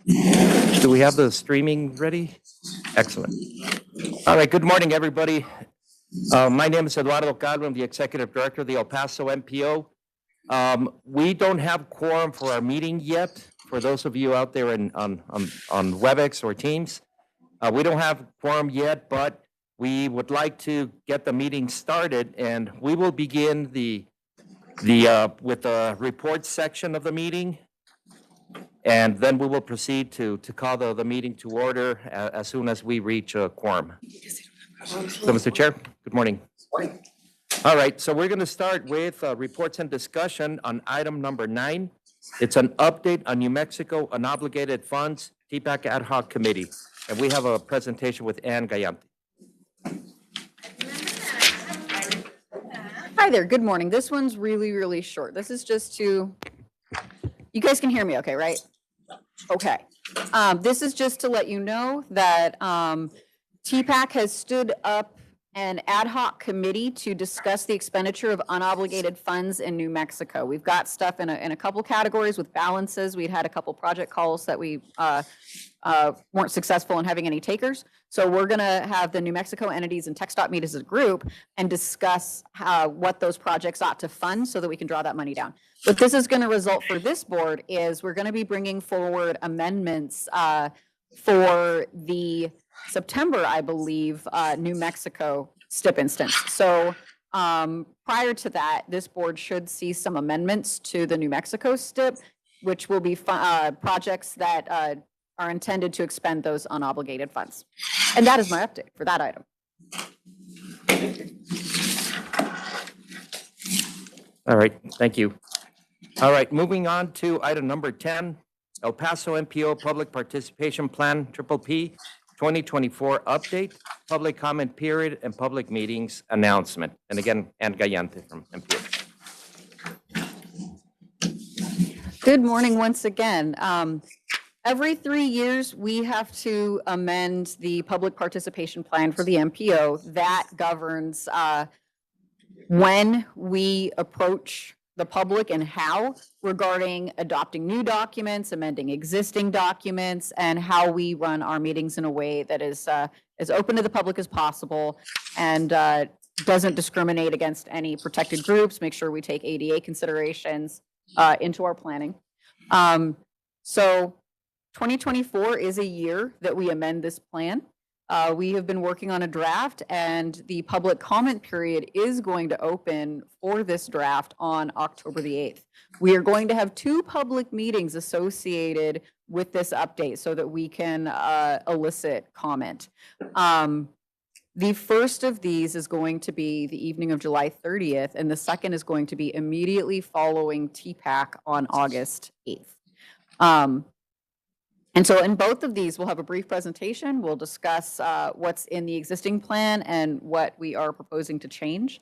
Do we have the streaming ready? Excellent. All right, good morning, everybody. My name is Eduardo Calvo. I'm the Executive Director of the El Paso MPO. We don't have quorum for our meeting yet. For those of you out there on WebEx or Teams, we don't have quorum yet, but we would like to get the meeting started, and we will begin with the report section of the meeting. And then we will proceed to call the meeting to order as soon as we reach a quorum. So, Mr. Chair, good morning. Morning. All right, so we're going to start with reports and discussion on item number 9. It's an update on New Mexico Unobligated Funds TPAC Ad Hoc Committee. And we have a presentation with Ann Gallante. Hi there, good morning. This one's really short. This is just to, you guys can hear me okay, right? Okay. This is just to let you know that TPAC has stood up an ad hoc committee to discuss the expenditure of unobligated funds in New Mexico. We've got stuff in a couple categories with balances. We'd had a couple project calls that we weren't successful in having any takers. So we're going to have the New Mexico entities and TxDOT meet as a group and discuss what those projects ought to fund so that we can draw that money down. What this is going to result for this board is we're going to be bringing forward amendments for the September, I believe, New Mexico STIP instance. So prior to that, this board should see some amendments to the New Mexico STIP, which will be projects that are intended to expend those unobligated funds. And that is my update for that item. All right, thank you. All right, moving on to item number 10, El Paso MPO Public Participation Plan, P 2024 update, public comment period, and public meetings announcement. And again, Ann Gallante from MPO. Good morning once again. Every 3 years, we have to amend the public participation plan for the MPO that governs when we approach the public and how regarding adopting new documents, amending existing documents, and how we run our meetings in a way that is as open to the public as possible and doesn't discriminate against any protected groups, make sure we take ADA considerations into our planning. So 2024 is a year that we amend this plan. We have been working on a draft, and the public comment period is going to open for this draft on October the 8th. We are going to have 2 public meetings associated with this update so that we can elicit comment. The first of these is going to be the evening of July 30th, and the second is going to be immediately following TPAC on August 8th. And so in both of these, we'll have a brief presentation. We'll discuss what's in the existing plan and what we are proposing to change.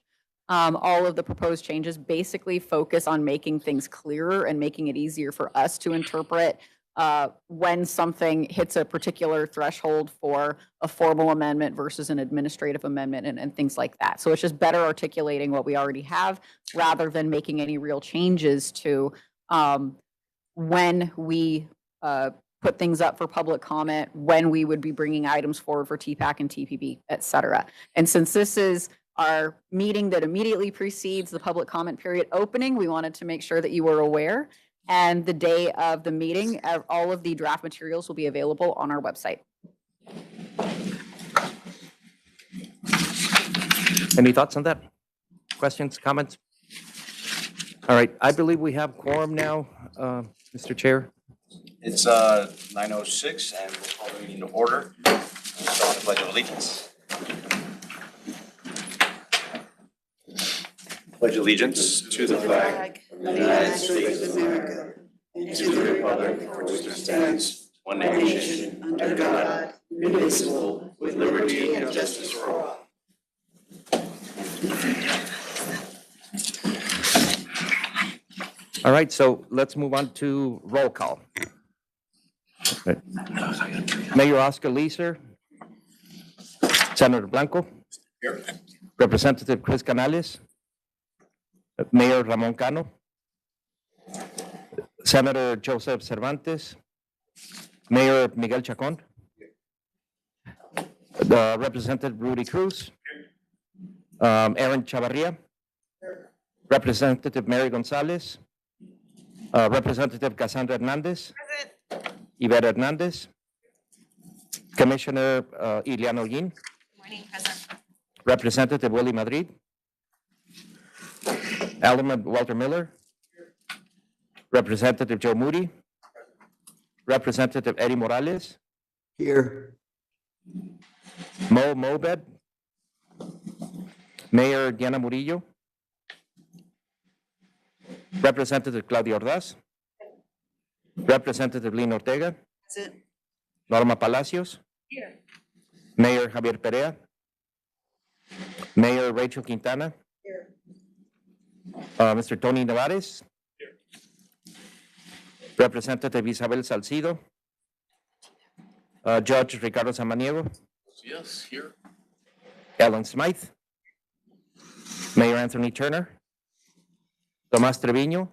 All of the proposed changes basically focus on making things clearer and making it easier for us to interpret when something hits a particular threshold for a formal amendment versus an administrative amendment and things like that. So it's just better articulating what we already have rather than making any real changes to when we put things up for public comment, when we would be bringing items forward for TPAC and TPB, et cetera. And since this is our meeting that immediately precedes the public comment period opening, we wanted to make sure that you were aware. And the day of the meeting, all of the draft materials will be available on our website. Any thoughts on that? Questions, comments? All right, I believe we have quorum now, Mr. Chair. It's 9:06, and we'll call the meeting to order. We'll start with the Pledge of Allegiance. Pledge allegiance to the flag of the United States of America and to the republic for which it stands, one nation, under God, indivisible, with liberty and justice for all. All right, so let's move on to roll call. Mayor Oscar Leeser, Senator Blanco, Here. Representative Chris Canales, Mayor Ramon Cano, Senator Joseph Cervantes, Mayor Miguel Chacon. Representative Rudy Cruz. Aaron Chavarria. Representative Mary Gonzalez. Representative Cassandra Hernandez. Yvette Hernandez. Commissioner Ileana Holguín. Morning, President. Representative Willie Madrid. Alderman Walter Miller. Representative Joe Moody. Representative Eddie Morales. Here. Mo Mobed. Mayor Diana Murillo. Representative Claudia Ordaz. Representative Lynn Ortega. Norma Palacios. Here. Mayor Javier Perea. Mayor Rachel Quintana. Here. Mr. Tony Nevares. Representative Isabel Salcido. Judge Ricardo Samaniego. Yes, here. Ellen Smythe. Mayor Anthony Turner. Tomas Trevino.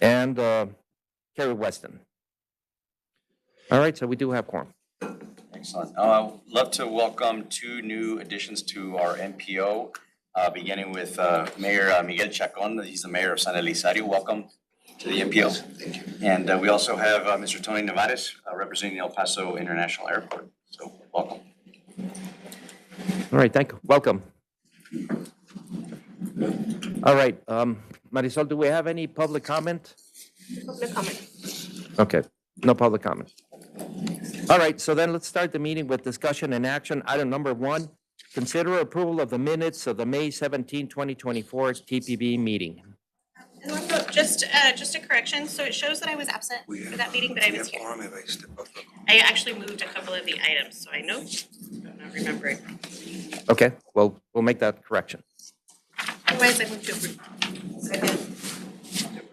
And Kerry Weston. All right, so we do have quorum. Excellent. Love to welcome two new additions to our MPO, beginning with Mayor Miguel Chacon. He's the mayor of San Elizario. Welcome to the MPO. Thank you. And we also have Mr. Tony Nevares, representing El Paso International Airport. So welcome. All right, thank you. Welcome. All right, Marisol, do we have any public comment? Public comment. Okay, no public comment. All right, so then let's start the meeting with discussion and action. Item number 1, consider approval of the minutes of the May 17, 2024 TPB meeting. And also, just a correction, so it shows that I was absent for that meeting, but I was here. I actually moved a couple of the items, so I know, I'm not remembering. Okay, well, we'll make that correction. Otherwise, I moved to approve. Second.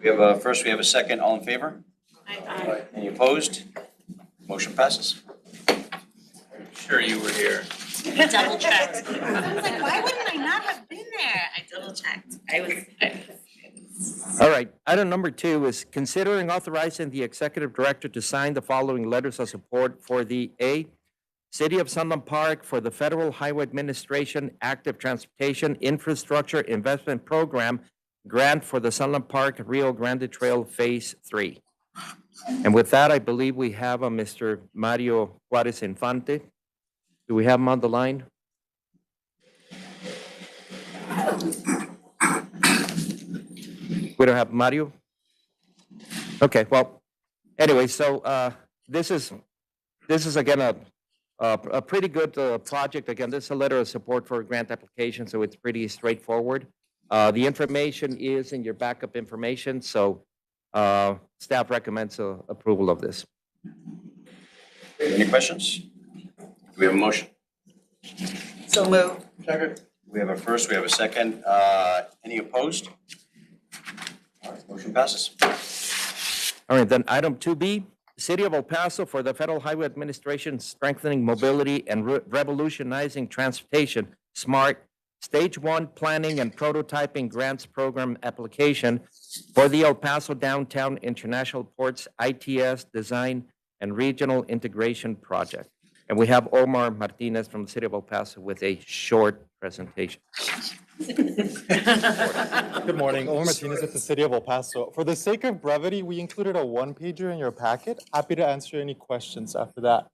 We have first, we have a second. All in favor? Aye. Any opposed? Motion passes. Sure you were here. I double checked. I was like, why wouldn't I not have been there? I double checked. All right, item number 2 is considering authorizing the executive director to sign the following letters of support for the A, City of Sunland Park for the Federal Highway Administration Active Transportation Infrastructure Investment Program grant for the Sunland Park Rio Grande Trail Phase 3. And with that, I believe we have Mr. Mario Juarez Infante. Do we have him on the line? We don't have Mario? Okay, well, anyway, so this is again a pretty good project. Again, this is a letter of support for a grant application, so it's pretty straightforward. The information is in your backup information, so staff recommends approval of this. Any questions? Do we have a motion? So moved. Second. We have a first, we have a second. Any opposed? All right, motion passes. All right, then item 2B, City of El Paso for the Federal Highway Administration strengthening mobility and revolutionizing transportation, SMART, Stage 1 Planning and Prototyping Grants Program application for the El Paso Downtown International Ports ITS Design and Regional Integration Project. And we have Omar Martinez from the City of El Paso with a short presentation. Good morning, Omar Martinez with the City of El Paso. For the sake of brevity, we included a one-pager in your packet. Happy to answer any questions after that.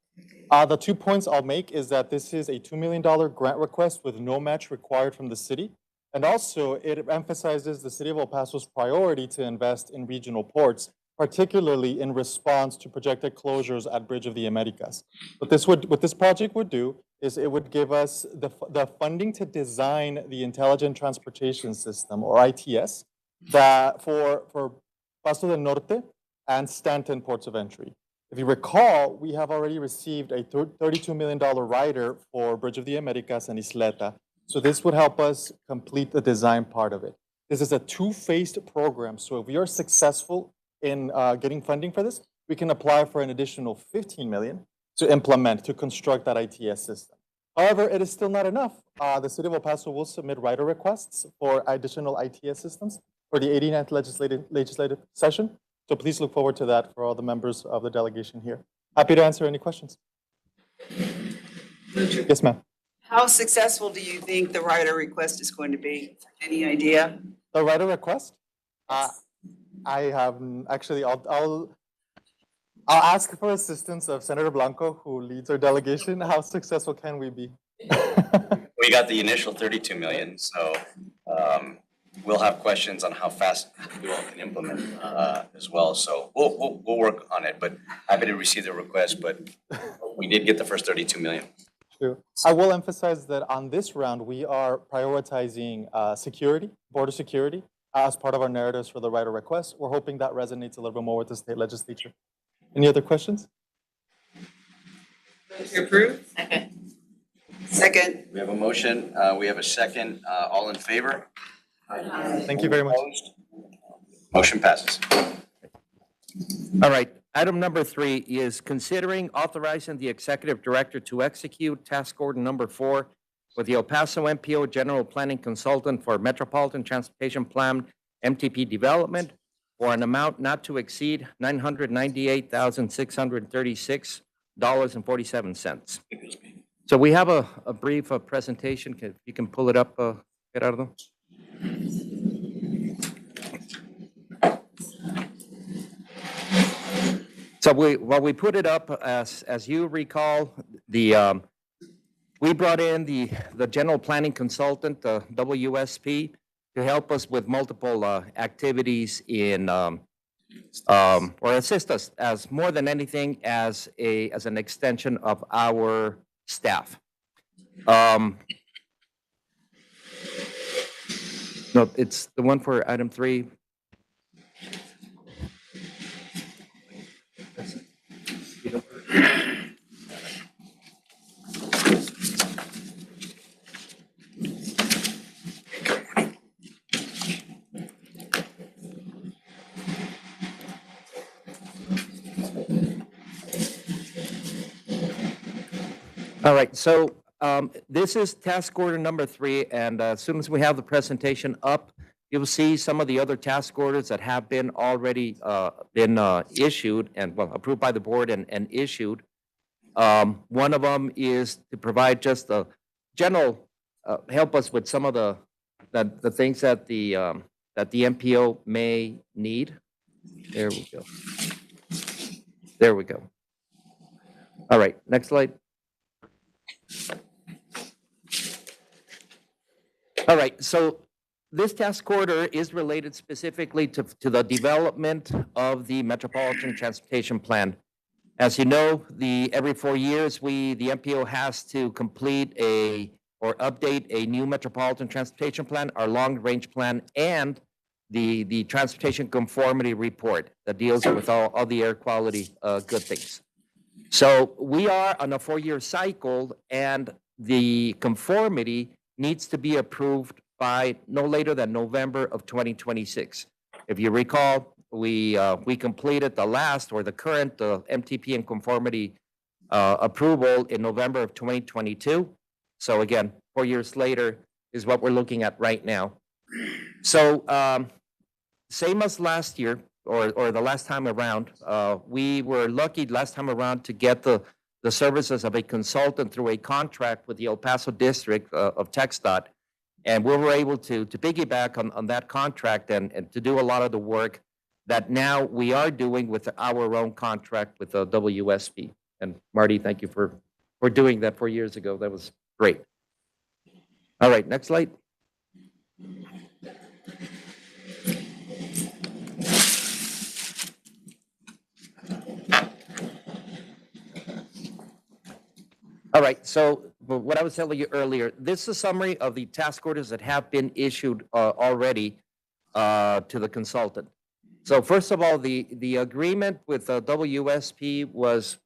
The 2 points I'll make is that this is a $2 million grant request with no match required from the city. And also, it emphasizes the City of El Paso's priority to invest in regional ports, particularly in response to projected closures at Bridge of the Americas. What this project would do is it would give us the funding to design the Intelligent Transportation System, or ITS, that for Paso del Norte and Stanton ports of entry. If you recall, we have already received a $32 million rider for Bridge of the Americas and Isleta. So this would help us complete the design part of it. This is a two-phased program. So if we are successful in getting funding for this, we can apply for an additional $15 million to implement, to construct that ITS system. However, it is still not enough. The City of El Paso will submit rider requests for additional ITS systems for the 89th legislative session So please look forward to that for all the members of the delegation here. Happy to answer any questions. Yes, ma'am. How successful do you think the writer request is going to be? Any idea? The writer request? I have, actually, I'll ask for assistance of Senator Blanco, who leads our delegation. How successful can we be? We got the initial 32 million, so we'll have questions on how fast you all can implement as well. So we'll work on it, but happy to receive the request, but we did get the first 32 million. True. I will emphasize that on this round, we are prioritizing security, border security, as part of our narratives for the writer request. We're hoping that resonates a little bit more with the state legislature. Any other questions? To approve? Second. Second. We have a motion, we have a second, all in favor? Thank you very much. Opposed? Motion passes. All right, item number 3 is considering authorizing the executive director to execute task order number 4 with the El Paso MPO General Planning Consultant for Metropolitan Transportation Plan MTP development for an amount not to exceed $998,636.47. So we have a brief presentation. If you can pull it up, Gerardo. So we put it up, as you recall, we brought in the general planning consultant, the WSP, to help us with multiple activities in or assist us as more than anything as an extension of our staff. No, it's the one for item 3. All right, so this is task order number 3, and as soon as we have the presentation up, you'll see some of the other task orders that have been already been issued and, well, approved by the board and issued. One of them is to provide just a general, help us with some of the things that the MPO may need. There we go. There we go. All right, next slide. All right, so this task order is related specifically to the development of the Metropolitan Transportation Plan. As you know, every 4 years, the MPO has to complete or update a new Metropolitan Transportation Plan, our long-range plan, and the Transportation Conformity Report that deals with all the air quality good things. So we are on a 4-year cycle, and the conformity needs to be approved by no later than November of 2026. If you recall, we completed the current MTP and conformity approval in November of 2022. So again, 4 years later is what we're looking at right now. So same as last year, or the last time around, we were lucky last time around to get the services of a consultant through a contract with the El Paso District of TxDOT. And we were able to piggyback on that contract and to do a lot of the work that now we are doing with our own contract with the WSP. And Marty, thank you for doing that 4 years ago. That was great. All right, next slide. All right, so what I was telling you earlier, this is a summary of the task orders that have been issued already to the consultant. So first of all, the agreement with WSP was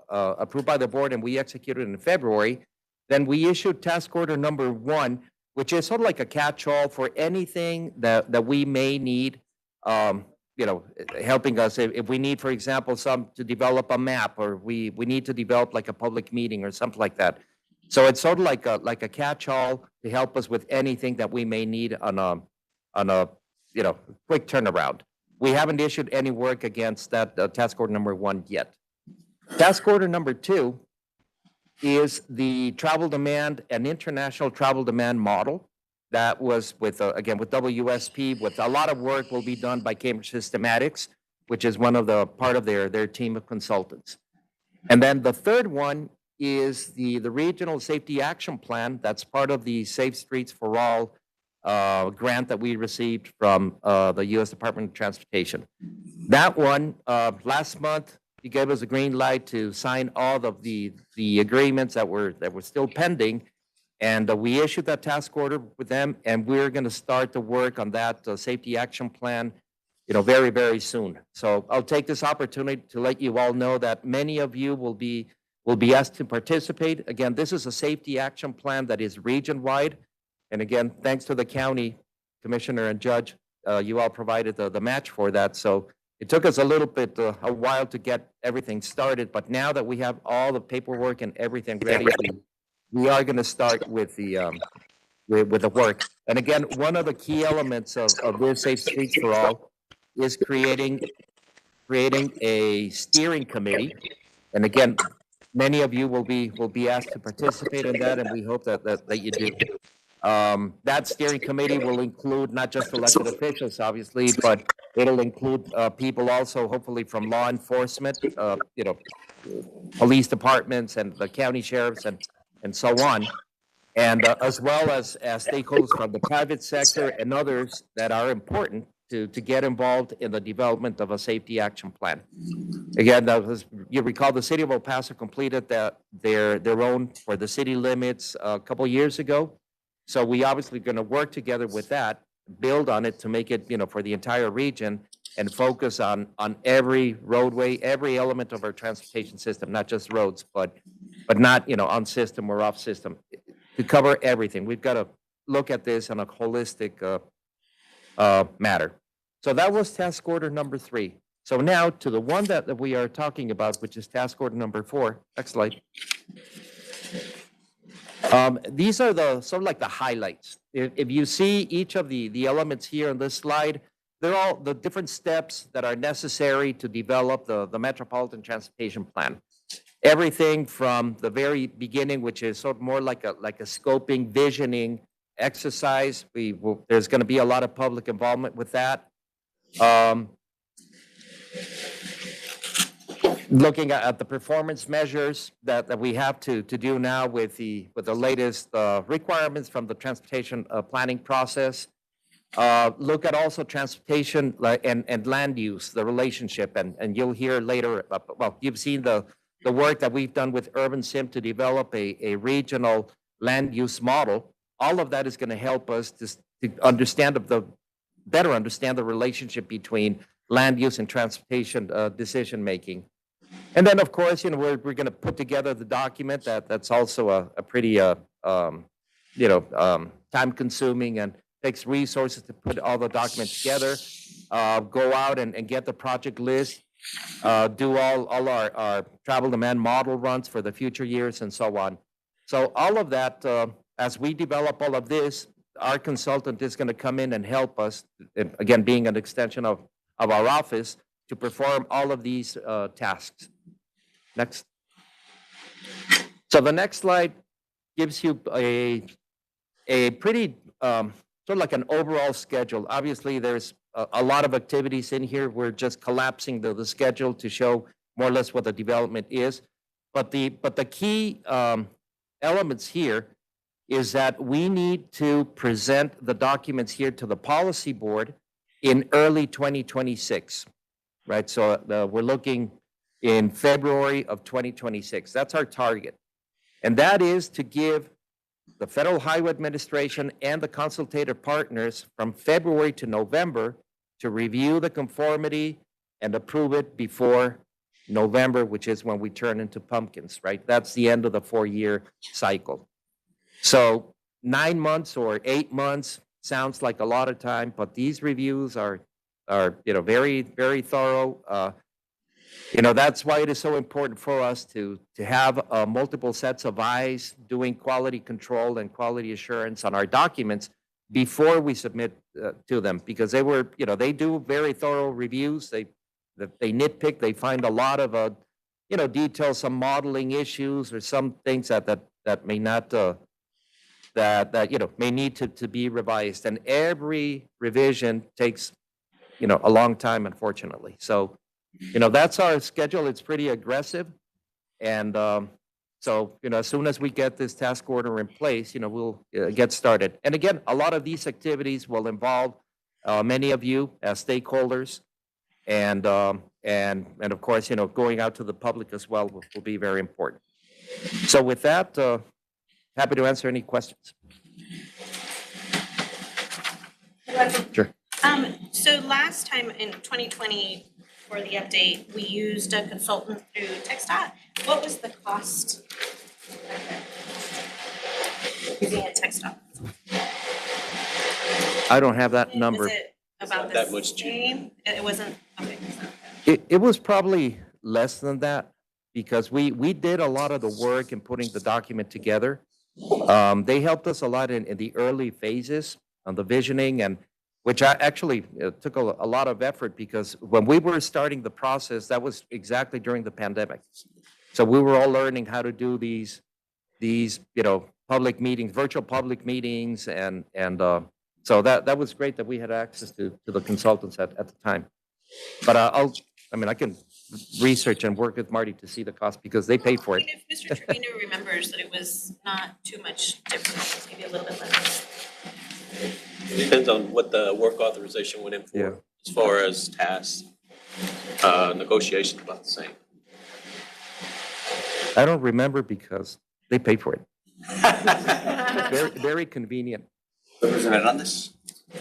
approved by the board, and we executed in February. Then we issued task order number 1, which is sort of like a catch-all for anything that we may need, helping us if we need, for example, to develop a map, or we need to develop like a public meeting or something like that. So it's sort of like a catch-all to help us with anything that we may need on a quick turnaround. we haven't issued any work against that task order number 1 yet. Task order number 2 is the travel demand and international travel demand model. That was with, again, with WSP, with a lot of work will be done by Cambridge Systematics, which is one of the part of their team of consultants. And then the third one is the Regional Safety Action Plan. That's part of the Safe Streets for All grant that we received from the U.S. Department of Transportation. That one, last month, he gave us a green light to sign all of the agreements that were still pending. And we issued that task order with them, and we're going to start to work on that safety action plan, very, very soon. So I'll take this opportunity to let you all know that many of you will be asked to participate. Again, this is a safety action plan that is region-wide. And again, thanks to the county commissioner and judge, you all provided the match for that. So it took us a little bit, a while to get everything started. But now that we have all the paperwork and everything ready, we are going to start with the work. And again, one of the key elements of this Safe Streets for All is creating a steering committee. And again, many of you will be asked to participate in that, and we hope that you do. That steering committee will include not just elected officials, obviously, but it'll include people also, hopefully, from law enforcement, police departments and the county sheriffs and so on, and as well as stakeholders from the private sector and others that are important to get involved in the development of a safety action plan. Again, you recall the city of El Paso completed their own for the city limits a couple years ago. So we obviously going to work together with that, build on it to make it, for the entire region, and focus on every roadway, every element of our transportation system, not just roads, but not, on system or off system, to cover everything. We've got to look at this on a holistic matter. So that was task order number 3. So now to the one that we are talking about, which is task order number 4. Next slide. These are the sort of like the highlights. If you see each of the elements here on this slide, they're all the different steps that are necessary to develop the Metropolitan Transportation Plan. Everything from the very beginning, which is sort of more like a scoping, visioning exercise. There's going to be a lot of public involvement with that. Looking at the performance measures that we have to do now with the latest requirements from the transportation planning process. Look at also transportation and land use, the relationship, and you'll hear later. Well, you've seen the work that we've done with Urban Sim to develop a regional land use model. All of that is going to help us to better understand the relationship between land use and transportation decision making. And then, of course, we're going to put together the document that's also a pretty time-consuming and takes resources to put all the documents together. Go out and get the project list, do all our travel demand model runs for the future years, and so on. So all of that, as we develop all of this, our consultant is going to come in and help us, again, being an extension of our office, to perform all of these tasks. Next. So the next slide gives you a pretty sort of like an overall schedule. Obviously, there's a lot of activities in here. We're just collapsing the schedule to show more or less what the development is. But the key elements here is that we need to present the documents here to the policy board in early 2026, right? So we're looking in February of 2026. That's our target. And that is to give the Federal Highway Administration and the consultative partners from February to November to review the conformity and approve it before November, which is when we turn into pumpkins, right? That's the end of the 4-year cycle. So 9 months or 8 months sounds like a lot of time, but these reviews are very, very thorough. That's why it is so important for us to have multiple sets of eyes doing quality control and quality assurance on our documents, before we submit to them, because they were, they do very thorough reviews. They nitpick, they find a lot of, details, some modeling issues or some things that may not, may need to be revised. And every revision takes, a long time, unfortunately. So, that's our schedule. It's pretty aggressive. And so, as soon as we get this task order in place, we'll get started. And again, a lot of these activities will involve many of you as stakeholders. And of course, going out to the public as well will be very important. So with that, happy to answer any questions. Sure. So last time in 2020, for the update, we used a consultant through TxDOT. What was the cost using a TxDOT? I don't have that number. Was it about that the much same? It wasn't, okay. It was probably less than that, because we did a lot of the work in putting the document together. They helped us a lot in the early phases on the visioning, and which actually took a lot of effort, because when we were starting the process, that was exactly during the pandemic. So we were all learning how to do these public meetings, virtual public meetings, and so that was great that we had access to the consultants at the time. But I can research and work with Marty to see the cost, because they paid for it. If Mr. Trevino remembers that it was not too much different, maybe a little bit less. It depends on what the work authorization went in for. Yeah. As far as tasks, negotiations about the same. I don't remember because they paid for it. Very, very convenient. Representative Hernandez?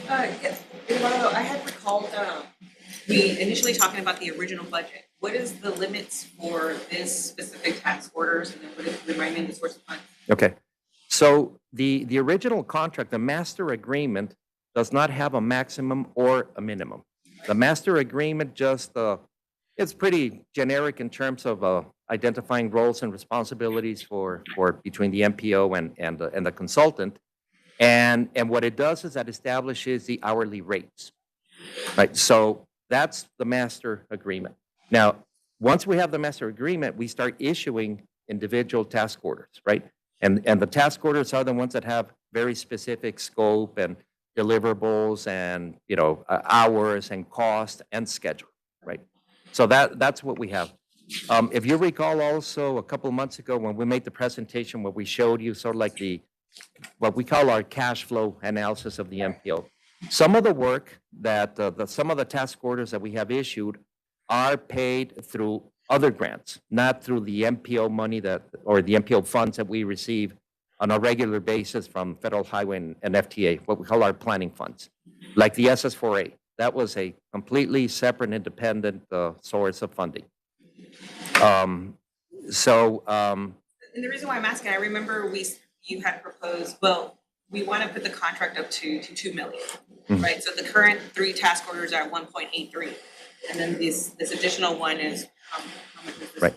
Yes, Eduardo, I had recalled, we initially talking about the original budget. What is the limits for this specific task orders, and then what is, remind me of the source of funds? Okay. So the original contract, the master agreement, does not have a maximum or a minimum. The master agreement just, it's pretty generic in terms of identifying roles and responsibilities for between the MPO and the consultant. And what it does is that establishes the hourly rates, right? So that's the master agreement. Now, once we have the master agreement, we start issuing individual task orders, right? And the task orders are the ones that have very specific scope and deliverables and, hours and cost and schedule, right? So that's what we have. If you recall also a couple of months ago when we made the presentation where we showed you sort of like what we call our cash flow analysis of the MPO. Some of the work that, some of the task orders that we have issued are paid through other grants, not through the MPO money or the MPO funds that we receive on a regular basis from Federal Highway and FTA, what we call our planning funds, like the SS4A. That was a completely separate, independent source of funding. And the reason why I'm asking, I remember you had proposed, well, we want to put the contract up to 2 million, right? So the current 3 task orders are at 1.83. And then this additional one is, how much is this Right.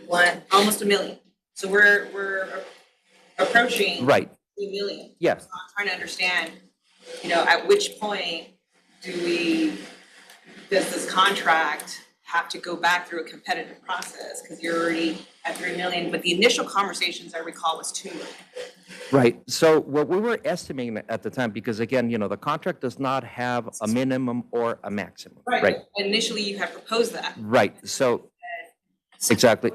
one? Almost $1 million. So we're approaching Right. 3 million. Yes. So I'm trying to understand, at which point does this contract have to go back through a competitive process? Because you're already at 3 million, but the initial conversations I recall was 2 million. Right. So what we were estimating at the time, because again, the contract does not have a minimum or a maximum. Right. Initially, you had proposed that. Right. So exactly.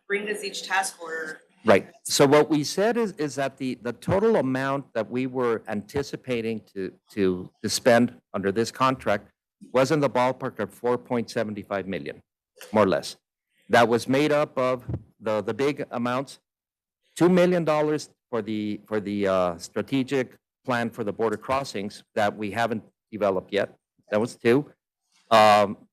Bring us each task order. Right. So what we said is that the total amount that we were anticipating to spend under this contract was in the ballpark of 4.75 million, more or less. That was made up of the big amounts, $2 million for the strategic plan for the border crossings that we haven't developed yet. That was 2.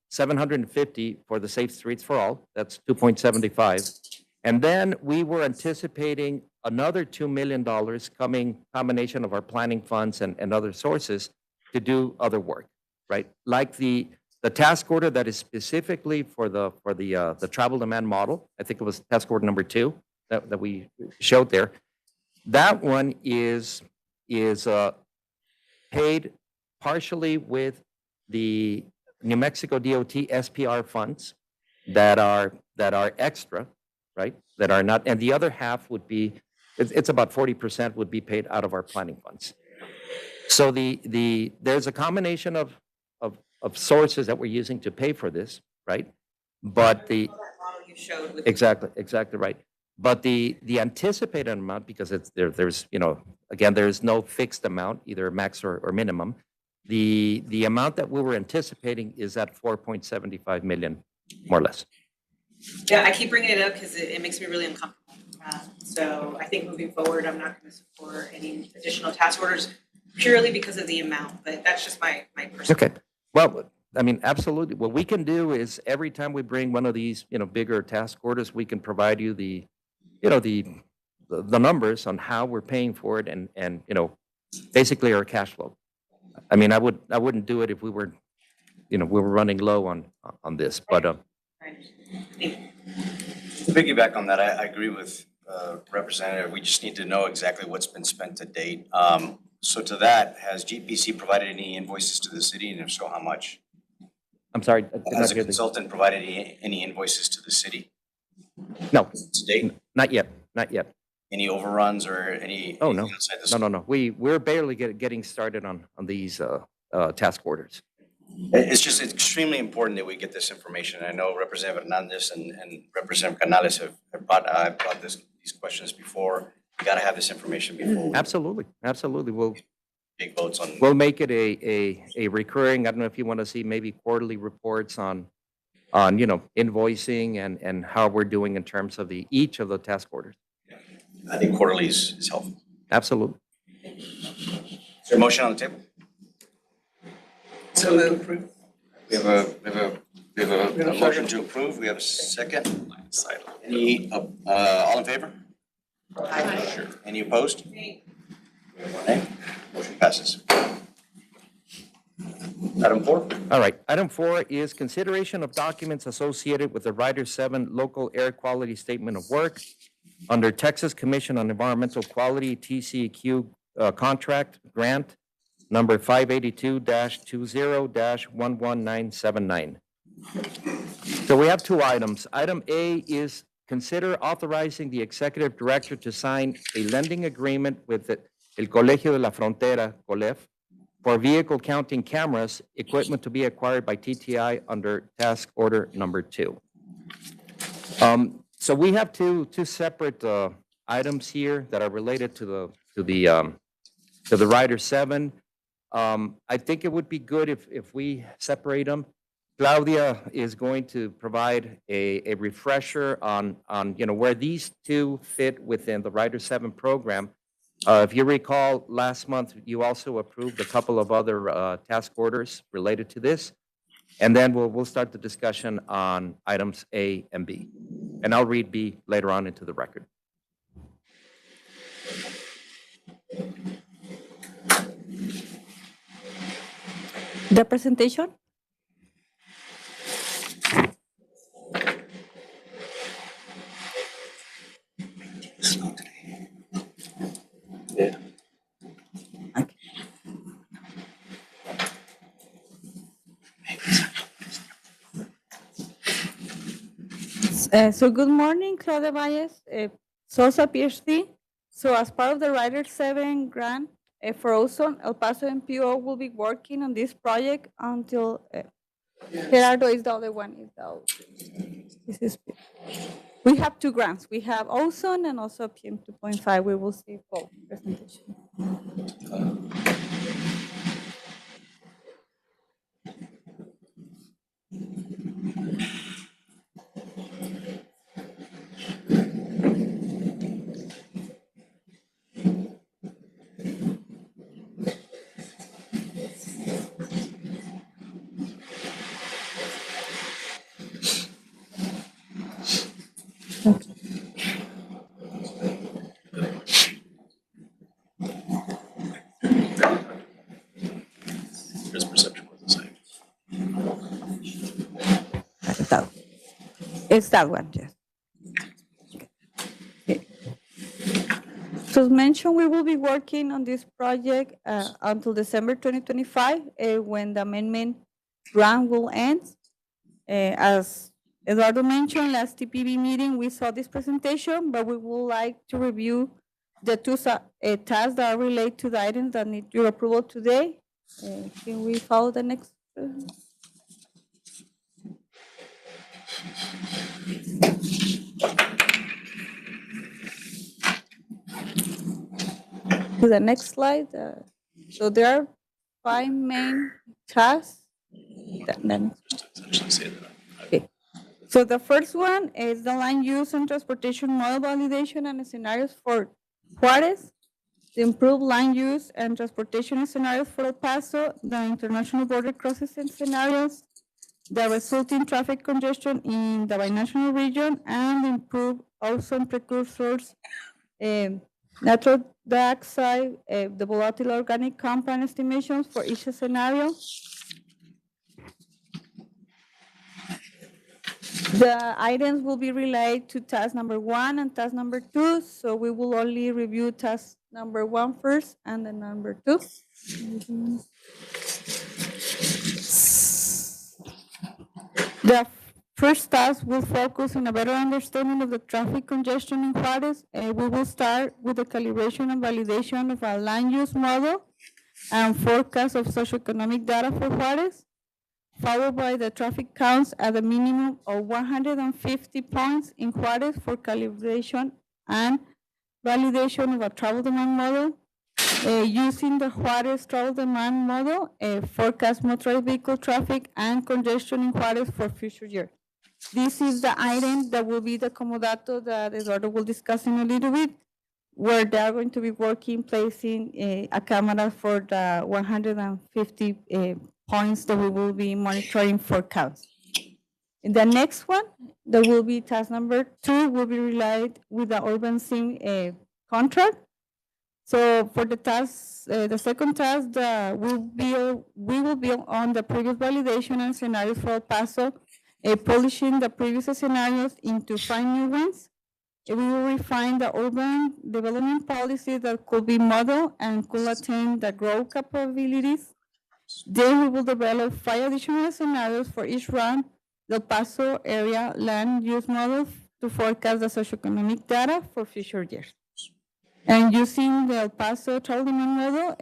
750 for the Safe Streets for All. That's 2.75. And then we were anticipating another $2 million coming, combination of our planning funds and other sources to do other work, right? Like the task order that is specifically for the travel demand model. I think it was task order number 2 that we showed there. That one is is paid partially with the New Mexico DOT SPR funds that are extra, right? That are not, and the other half would be, it's about 40% would be paid out of our planning funds. So there's a combination of sources that we're using to pay for this, right? But the That model you showed with. exactly right. But the anticipated amount, because it's there's again, there's no fixed amount, either max or minimum. The amount that we were anticipating is at 4.75 million, more or less. Yeah, I keep bringing it up because it makes me really uncomfortable. So I think moving forward, I'm not going to support any additional task orders purely because of the amount, but that's just my personal. Okay. Well, I mean, absolutely. What we can do is every time we bring one of these, bigger task orders, we can provide you the numbers on how we're paying for it and basically our cash flow. I mean, I wouldn't do it if we were running low on this, but Thank you. To piggyback on that, I agree with Representative. We just need to know exactly what's been spent to date. So to that, has GPC provided any invoices to the city, and if so, how much? I'm sorry. I did not Has a hear the- consultant provided any invoices to the city No, to date? not yet. Not yet. Any overruns or any? Oh, no. anything outside the No. We're barely getting started on these task orders. It's extremely important that we get this information. I know Representative Hernandez and Representative Canales have brought these questions before. We gotta have this information before we Absolutely. take votes on. We'll make it a recurring. I don't know if you want to see maybe quarterly reports on invoicing and how we're doing in terms of each of the task orders. I think quarterly is helpful. Absolutely. Is there a motion on the table? So moved. We have a motion to approve. We have a second. Any, all in favor? Sure. Any opposed? Nay. Motion passes. Item 4. All right. Item 4 is consideration of documents associated with the Rider 7 Local Air Quality Statement of Work under Texas Commission on Environmental Quality TCEQ contract grant number 582-20-11979. So we have two items. Item A is consider authorizing the executive director to sign a lending agreement with El Colegio de la Frontera, COLEF, for vehicle counting cameras, equipment to be acquired by TTI under task order number 2. So we have two separate items here that are related to the Rider 7. I think it would be good if we separate them. Claudia is going to provide a refresher on where these two fit within the Rider 7 program. If you recall, last month you also approved a couple of other task orders related to this, and then we'll start the discussion on items A and B, and I'll read B later on into the record. The presentation? Yeah. So good morning, Claudia Valles, Sosa PhD. So as part of the Rider 7 grant for ozone, El Paso MPO will be working on this project until Gerardo is the other one. We have two grants. We have ozone and also PM 2.5. We will see both presentation. Risk perception was the same. It's that one, yes. Okay. So as mentioned, we will be working on this project until December 2025, when the amendment grant will end. As Eduardo mentioned, last TPB meeting, we saw this presentation, but we would like to review the two tasks that are related to the items that need your approval today. Can we follow the next? To the next slide. So there are 5 main tasks. Okay. So the first one is the land use and transportation model validation and scenarios for Juarez, the improved land use and transportation scenarios for El Paso, the international border crossing scenarios, the resulting traffic congestion in the binational region, and improved ozone precursors, natural dioxide, the volatile organic compound estimations for each scenario. The items will be related to task number 1 and task number 2, so we will only review task number 1 first and then number 2. The first task will focus on a better understanding of the traffic congestion in Juarez. We will start with the calibration and validation of a land use model and forecast of socioeconomic data for Juarez, followed by the traffic counts at a minimum of 150 points in Juarez for calibration and validation of a travel demand model. Using the Juarez travel demand model, forecast motorized vehicle traffic and congestion in Juarez for future years. This is the item that will be the comodato that Eduardo will discuss in a little bit, where they are going to be working, placing a camera for the 150 points that we will be monitoring for counts. In the next one, there will be task number 2, will be related with the urban sim contract. So for the task, the second task, we will build on the previous validation and scenarios for El Paso, polishing the previous scenarios into 5 new ones. We will refine the urban development policy that could be modeled and could attain the growth capabilities. Then we will develop 5 additional scenarios for each round, the El Paso area land use model to forecast the socioeconomic data for future years. And using the El Paso travel demand model,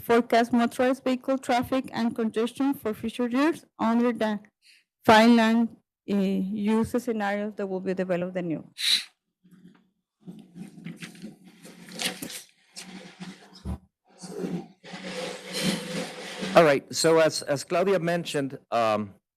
forecast motorized vehicle traffic and congestion for future years under the 5 land use scenarios that will be developed anew. All right, so as Claudia mentioned,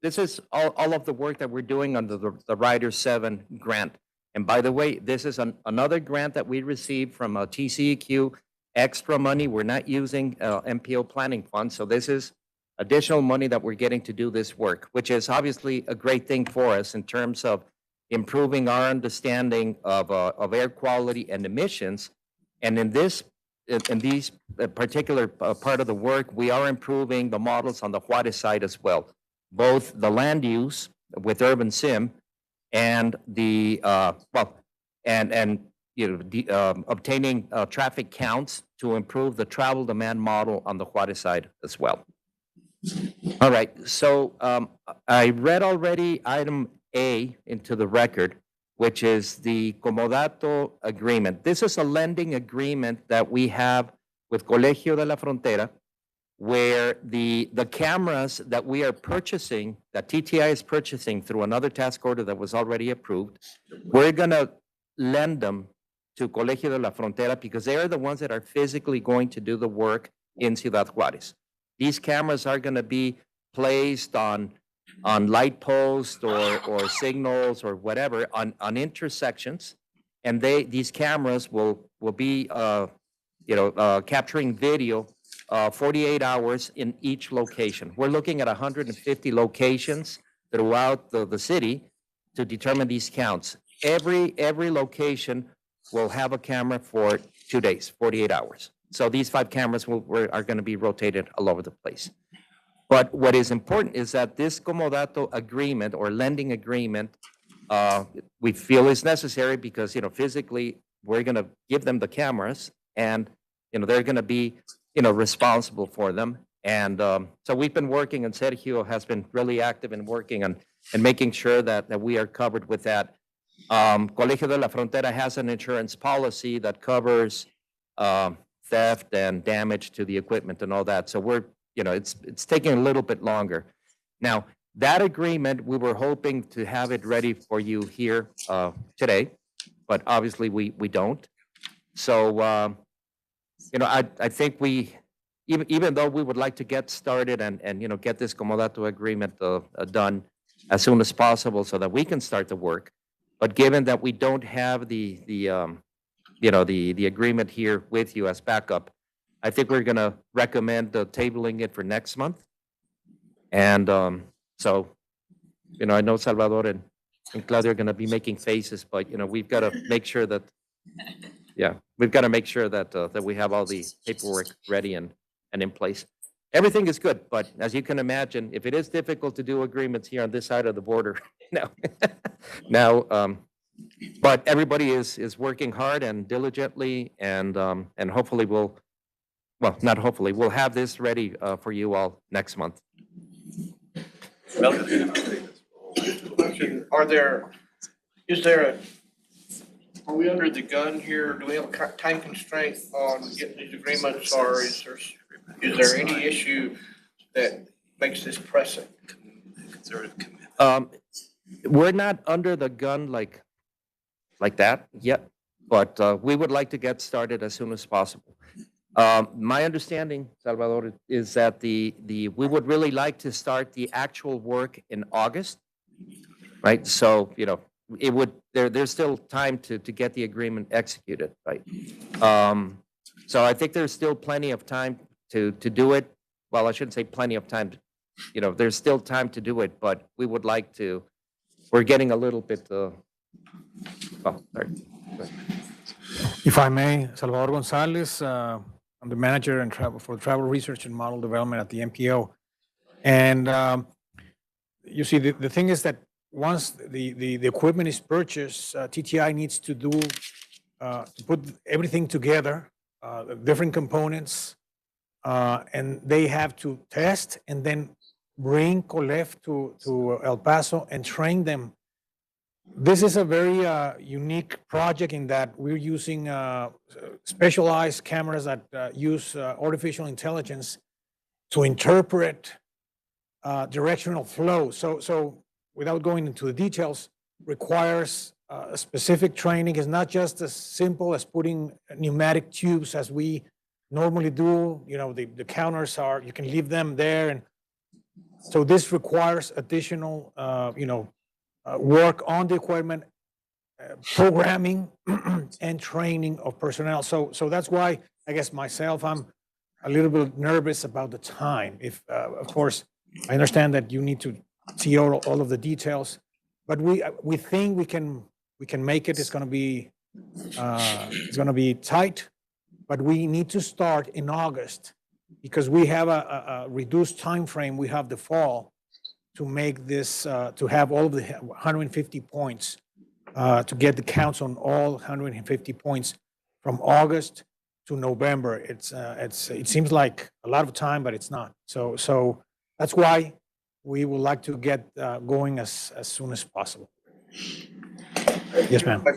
this is all of the work that we're doing under the Rider 7 grant. And by the way, this is another grant that we received from TCEQ, extra money. We're not using MPO planning funds, so this is additional money that we're getting to do this work, which is obviously a great thing for us in terms of improving our understanding of air quality and emissions. And in these particular part of the work, we are improving the models on the Juarez side as well, both the land use with Urban Sim and the obtaining traffic counts to improve the travel demand model on the Juarez side as well. All right, so I read already item A into the record, which is the comodato agreement. This is a lending agreement that we have with Colegio de la Frontera, where the cameras that we are purchasing, that TTI is purchasing through another task order that was already approved, we're gonna lend them to Colegio de la Frontera because they are the ones that are physically going to do the work in Ciudad Juarez. These cameras are gonna be placed on light posts or signals or whatever on intersections, and these cameras will be capturing video 48 hours in each location. We're looking at 150 locations throughout the city to determine these counts. Every location will have a camera for 2 days, 48 hours. So these 5 cameras are going to be rotated all over the place. But what is important is that this comodato agreement or lending agreement, we feel is necessary because, physically we're going to give them the cameras and, they're going to be, responsible for them. And so we've been working, and Sergio has been really active in working and making sure that we are covered with that. Colegio de la Frontera has an insurance policy that covers theft and damage to the equipment and all that. So we're, it's taking a little bit longer. Now, that agreement, we were hoping to have it ready for you here today, but obviously we don't. So, I think even though we would like to get started and get this comodato agreement done as soon as possible so that we can start the work, but given that we don't have the agreement here with you as backup, I think we're going to recommend tabling it for next month. And so, I know Salvador and Claudia are going to be making faces, but, we've got to make sure that, we've got to make sure that we have all the paperwork ready and in place. Everything is good, but as you can imagine, if it is difficult to do agreements here on this side of the border, but everybody is working hard and diligently, and hopefully not hopefully, we'll have this ready for you all next month. Question, are we under the gun here? Do we have a time constraint on getting these agreements, or is there any issue that makes this pressing? We're not under the gun like that yet, but we would like to get started as soon as possible. My understanding, Salvador, is that we would really like to start the actual work in August, right? So, there's still time to get the agreement executed, right? So I think there's still plenty of time to do it. Well, I shouldn't say plenty of time. There's still time to do it, but we would like to. We're getting a little bit. Sorry. If I may, Salvador Gonzalez, I'm the manager for travel research and model development at the EPMPO. And you see, the thing is that once the equipment is purchased, TTI needs to put everything together, different components, and they have to test and then bring COLEF to El Paso and train them. This is a very unique project in that we're using specialized cameras that use artificial intelligence to interpret directional flow. So without going into the details, requires a specific training. It's not just as simple as putting pneumatic tubes as we normally do. The counters you can leave them there. And so this requires additional, work on the equipment, programming and training of personnel. So that's why I guess myself, I'm a little bit nervous about the time. If, of course, I understand that you need to see all of the details, but we think we can make it. It's going to be tight, but we need to start in August because we have a reduced time frame. We have the fall to make this, to have all of the 150 points, to get the counts on all 150 points from August to November. It seems like a lot of time, but it's not. So that's why we would like to get going as soon as possible. Yes, ma'am. My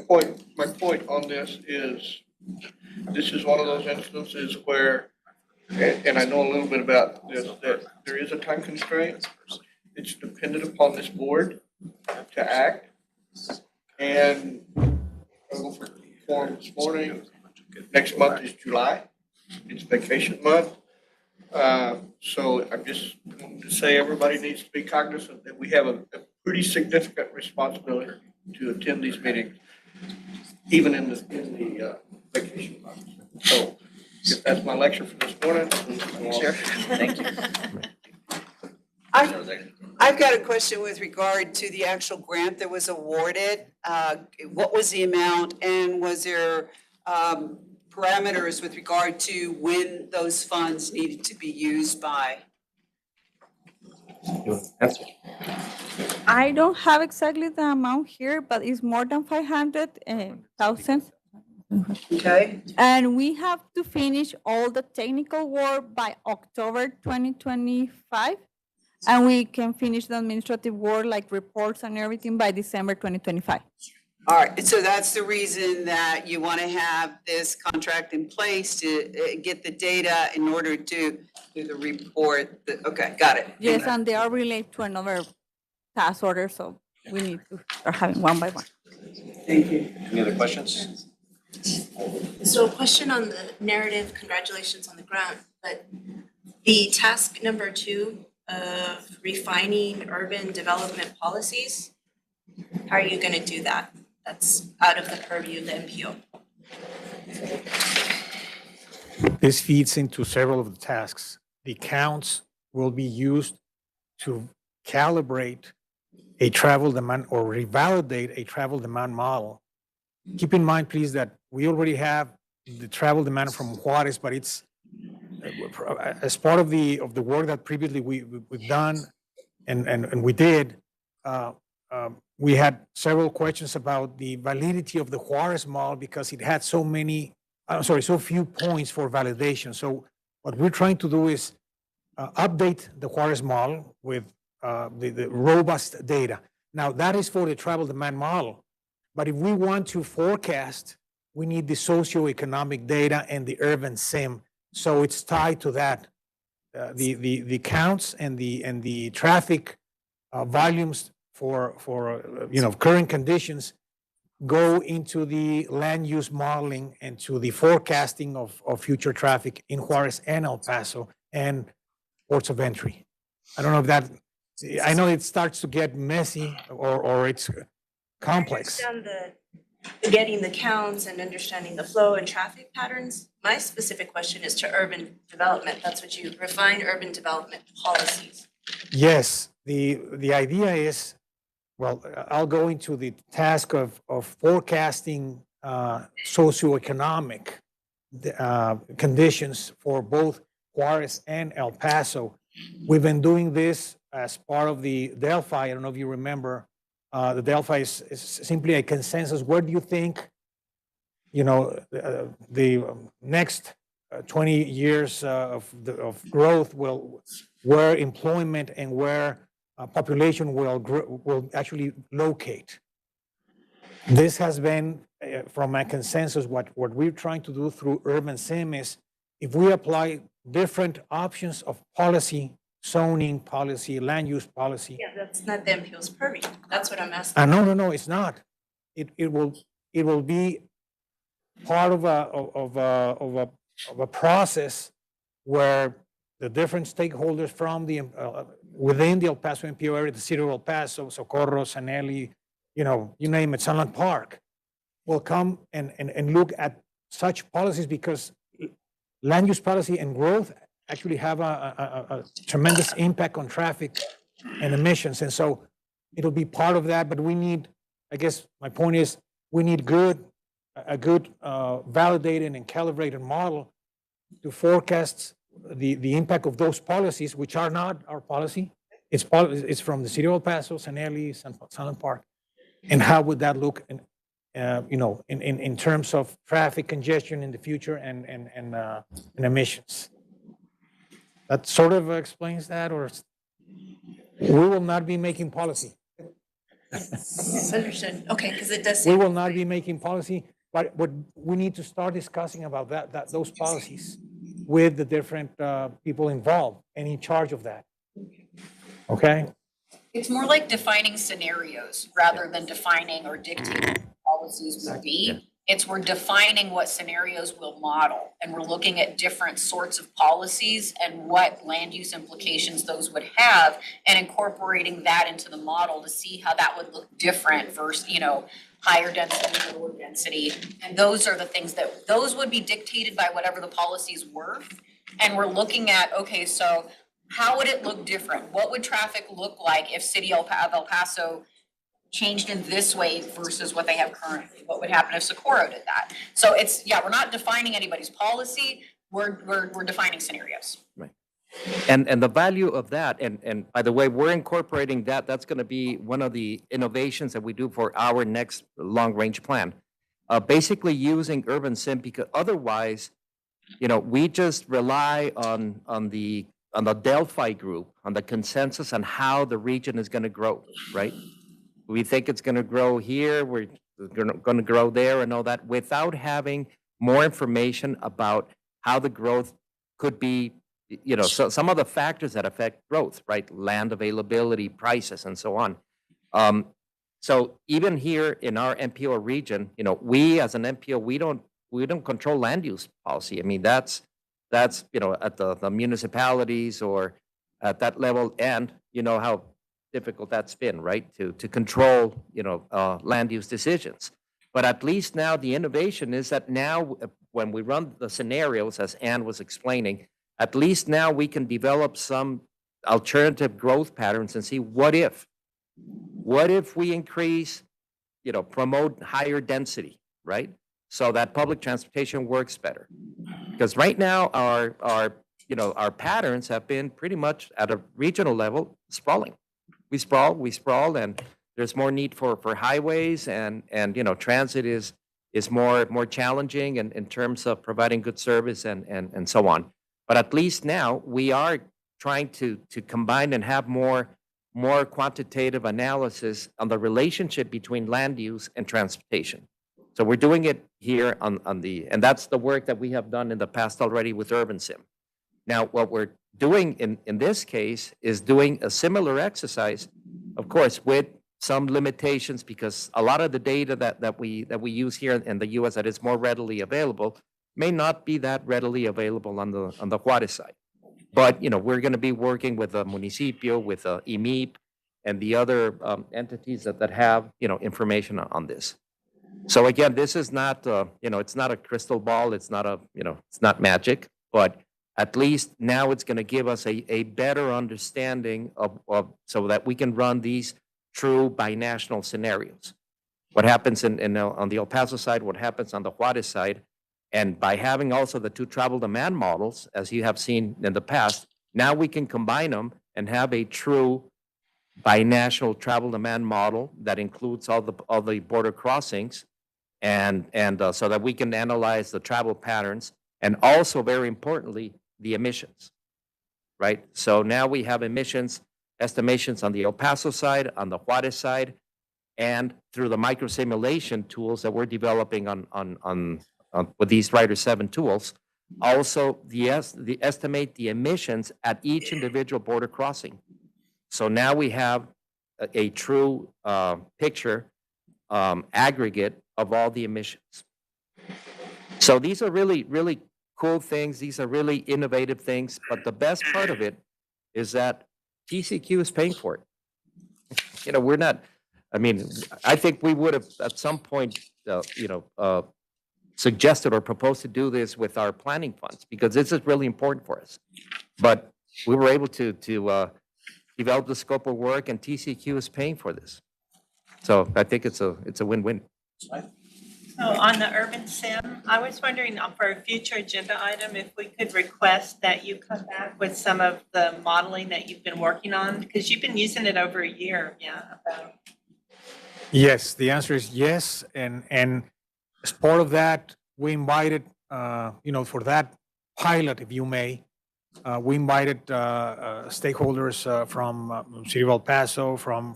point on this is one of those instances where, and I know a little bit about this, that there is a time constraint. It's dependent upon this board to act. And I will form this morning. Next month is July. It's vacation month. So I'm just going to say everybody needs to be cognizant that we have a pretty significant responsibility to attend these meetings, even in the vacation month. So if that's my lecture for this morning. Sure. Thank you. I've got a question with regard to the actual grant that was awarded. What was the amount, and was there parameters with regard to when those funds needed to be used by? I don't have exactly the amount here, but it's more than 500,000. Okay? And we have to finish all the technical work by October 2025. And we can finish the administrative work, like reports and everything, by December 2025. All right, so that's the reason that you want to have this contract in place to get the data in order to do the report. Okay, got it. Yes, and they are related to another task order, so we need to start having one by one. Thank you. Any other questions? So a question on the narrative, congratulations on the grant, but the task number 2 of refining urban development policies, how are you going to do that? That's out of the purview of the MPO. This feeds into several of the tasks. The counts will be used to calibrate a travel demand or revalidate a travel demand model. Keep in mind, please, that we already have the travel demand from Juarez, but it's as part of the work that previously we've done and we did. We had several questions about the validity of the Juarez model because it had so few points for validation. So what we're trying to do is update the Juarez model with the robust data. Now, that is for the travel demand model. But if we want to forecast, we need the socioeconomic data and the urban sim. So it's tied to that. The counts and the traffic volumes for current conditions go into the land use modeling and to the forecasting of future traffic in Juarez and El Paso and ports of entry. I don't know if that, I know it starts to get messy or it's complex. I understand getting the counts and understanding the flow and traffic patterns. My specific question is to urban development. That's what you refine urban development policies. Yes, the idea is, well, I'll go into the task of forecasting socioeconomic conditions for both Juarez and El Paso. We've been doing this as part of the Delphi. I don't know if you remember, the Delphi is simply a consensus. Where do you think, the next 20 years of growth where employment and where population will actually locate? This has been from a consensus. What we're trying to do through Urban Sim is, if we apply different options of policy, zoning policy, land use policy. Yeah, that's not the MPO's purview. That's what I'm asking. No, it's not. It will be part of a process where the different stakeholders from the within the El Paso MPO area, the city of El Paso, Socorro, Sanelli, you name it, Sunland Park, will come and look at such policies, because land use policy and growth actually have a tremendous impact on traffic and emissions. And so it'll be part of that, but we need, I guess my point is, we need a good validated and calibrated model to forecast the impact of those policies, which are not our policy. It's from the city of El Paso, Sanelli, Sunland Park. And how would that look in terms of traffic congestion in the future and emissions? That sort of explains that, or we will not be making policy. Understood. Okay, because it does We seem. will not be making policy, but we need to start discussing about those policies with the different people involved and in charge of that. Okay? It's more like defining scenarios rather than defining or dictating what policies will be. It's we're defining what scenarios we'll model, and we're looking at different sorts of policies and what land use implications those would have, and incorporating that into the model to see how that would look different versus, higher density, lower density. And those are the things those would be dictated by whatever the policies were. And we're looking at, okay, so how would it look different? What would traffic look like if City of El Paso changed in this way versus what they have currently? What would happen if Socorro did that? So we're not defining anybody's policy. We're defining scenarios. Right. And the value of that, and by the way, we're incorporating that. That's going to be one of the innovations that we do for our next long-range plan. basically using urban sim, because otherwise, we just rely on the Delphi group, on the consensus on how the region is going to grow, right? We think it's going to grow here, we're going to grow there and all that, without having more information about how the growth could be, so some of the factors that affect growth, right? Land availability, prices, and so on. So even here in our MPO region, we as an MPO, we don't control land use policy. I mean, that's at the municipalities or at that level, and how difficult that's been, right? To control, land use decisions. But at least now the innovation is that now when we run the scenarios, as Ann was explaining, at least now we can develop some alternative growth patterns and see what if we increase, promote higher density, right? So that public transportation works better. Because right now our patterns have been pretty much at a regional level sprawling. We sprawl, and there's more need for highways, and transit is more challenging in terms of providing good service and so on. But at least now we are trying to combine and have more quantitative analysis on the relationship between land use and transportation. So we're doing it here and that's the work that we have done in the past already with Urban Sim. Now, what we're doing in this case is doing a similar exercise, of course, with some limitations, because a lot of the data that we use here in the U.S. that is more readily available may not be that readily available on the Juarez side. But we're going to be working with the municipio, with EMEEP, and the other entities that have information on this. So again, this is not it's not a crystal ball. It's not it's not magic, but at least now it's going to give us a better understanding of so that we can run these true binational scenarios. What happens on the El Paso side, what happens on the Juarez side, and by having also the two travel demand models, as you have seen in the past, now we can combine them and have a true binational travel demand model that includes all the border crossings, and so that we can analyze the travel patterns, and also, very importantly, the emissions, right? So now we have emissions estimations on the El Paso side, on the Juarez side, and through the micro simulation tools that we're developing with these Rider 7 tools, also the estimate the emissions at each individual border crossing. So now we have a true picture, aggregate of all the emissions. So these are really, really cool things. These are really innovative things. But the best part of it is that TCQ is paying for it. We're not, I think we would have at some point, suggested or proposed to do this with our planning funds, because this is really important for us. But we were able to develop the scope of work, and TCQ is paying for this. So I think it's a win-win. So on the urban sim, I was wondering for a future agenda item, if we could request that you come back with some of the modeling that you've been working on, because you've been using it over a year. Yes, the answer is yes. And as part of that, we invited, for that pilot, if you may, we invited stakeholders from City of El Paso, from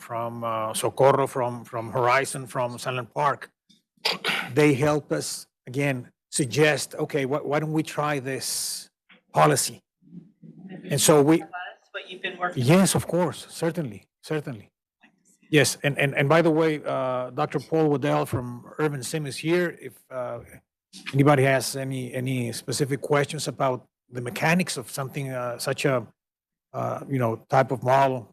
Socorro, from Horizon, from Sunland Park. They help us, again, suggest, okay, why don't we try this policy? And so we... What you've been working on. Yes, of course, certainly. Yes, and by the way, Dr. Paul Waddell from Urban Sim is here. If anybody has any specific questions about the mechanics of something, such a, type of model.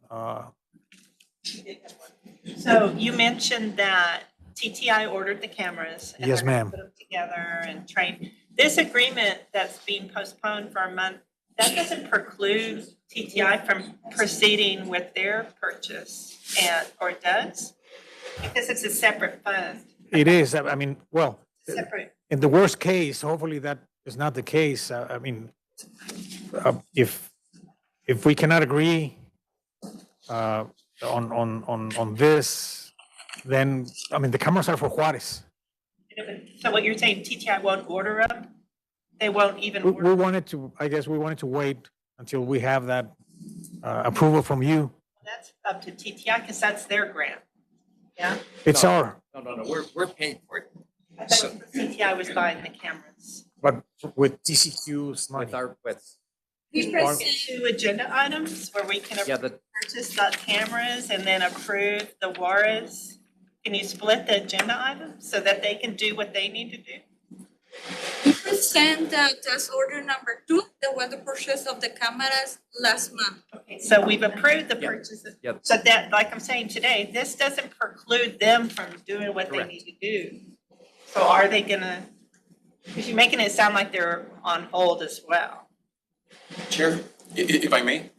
So you mentioned that TTI ordered the cameras. And Yes, ma'am. Put them together and train. This agreement that's being postponed for a month, that doesn't preclude TTI from proceeding with their purchase, or it does? Because it's a separate fund. It is, Separate. in the worst case, hopefully that is not the case. If we cannot agree on this, then, the cameras are for Juarez. So what you're saying, TTI won't order them? They won't even We order? wanted to, I guess we wanted to wait until we have that approval from you. That's up to TTI because that's their grant. Yeah? It's our, No, we're paying for it I thought TTI was buying the cameras. but with TCQ's money. with, We present 2 agenda items where we can yeah, the, purchase the cameras and then approve the warrants. Can you split the agenda items so that they can do what they need to do? We present the task order number 2, the one the purchase of the cameras last month. Okay, so we've approved the Yeah. purchases. Yep. So that, like I'm saying today, this doesn't preclude them from doing what they Correct. need to do. So are they gonna, because you're making it sound like they're on hold as well. Chair, if I may,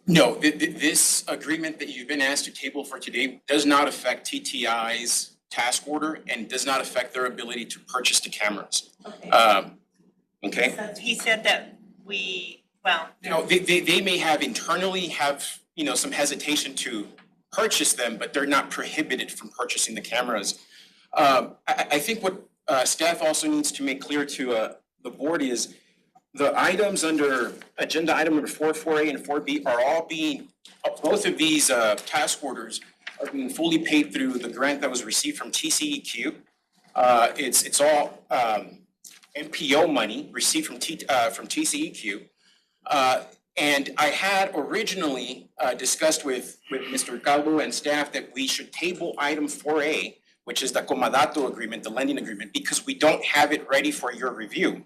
no, this agreement that you've been asked to table for today does not affect TTI's task order and does not affect their ability to purchase the cameras. Okay. Okay? So he said that well, Now, they may have internally some hesitation to purchase them, but they're not prohibited from purchasing the cameras. I think what staff also needs to make clear to the board is the items under agenda item number 4A and 4B are all both of these task orders are being fully paid through the grant that was received from TCEQ. It's all MPO money received from TCEQ. And I had originally discussed with Mr. Calvo and staff that we should table item 4A, which is the Comadato agreement, the lending agreement, because we don't have it ready for your review.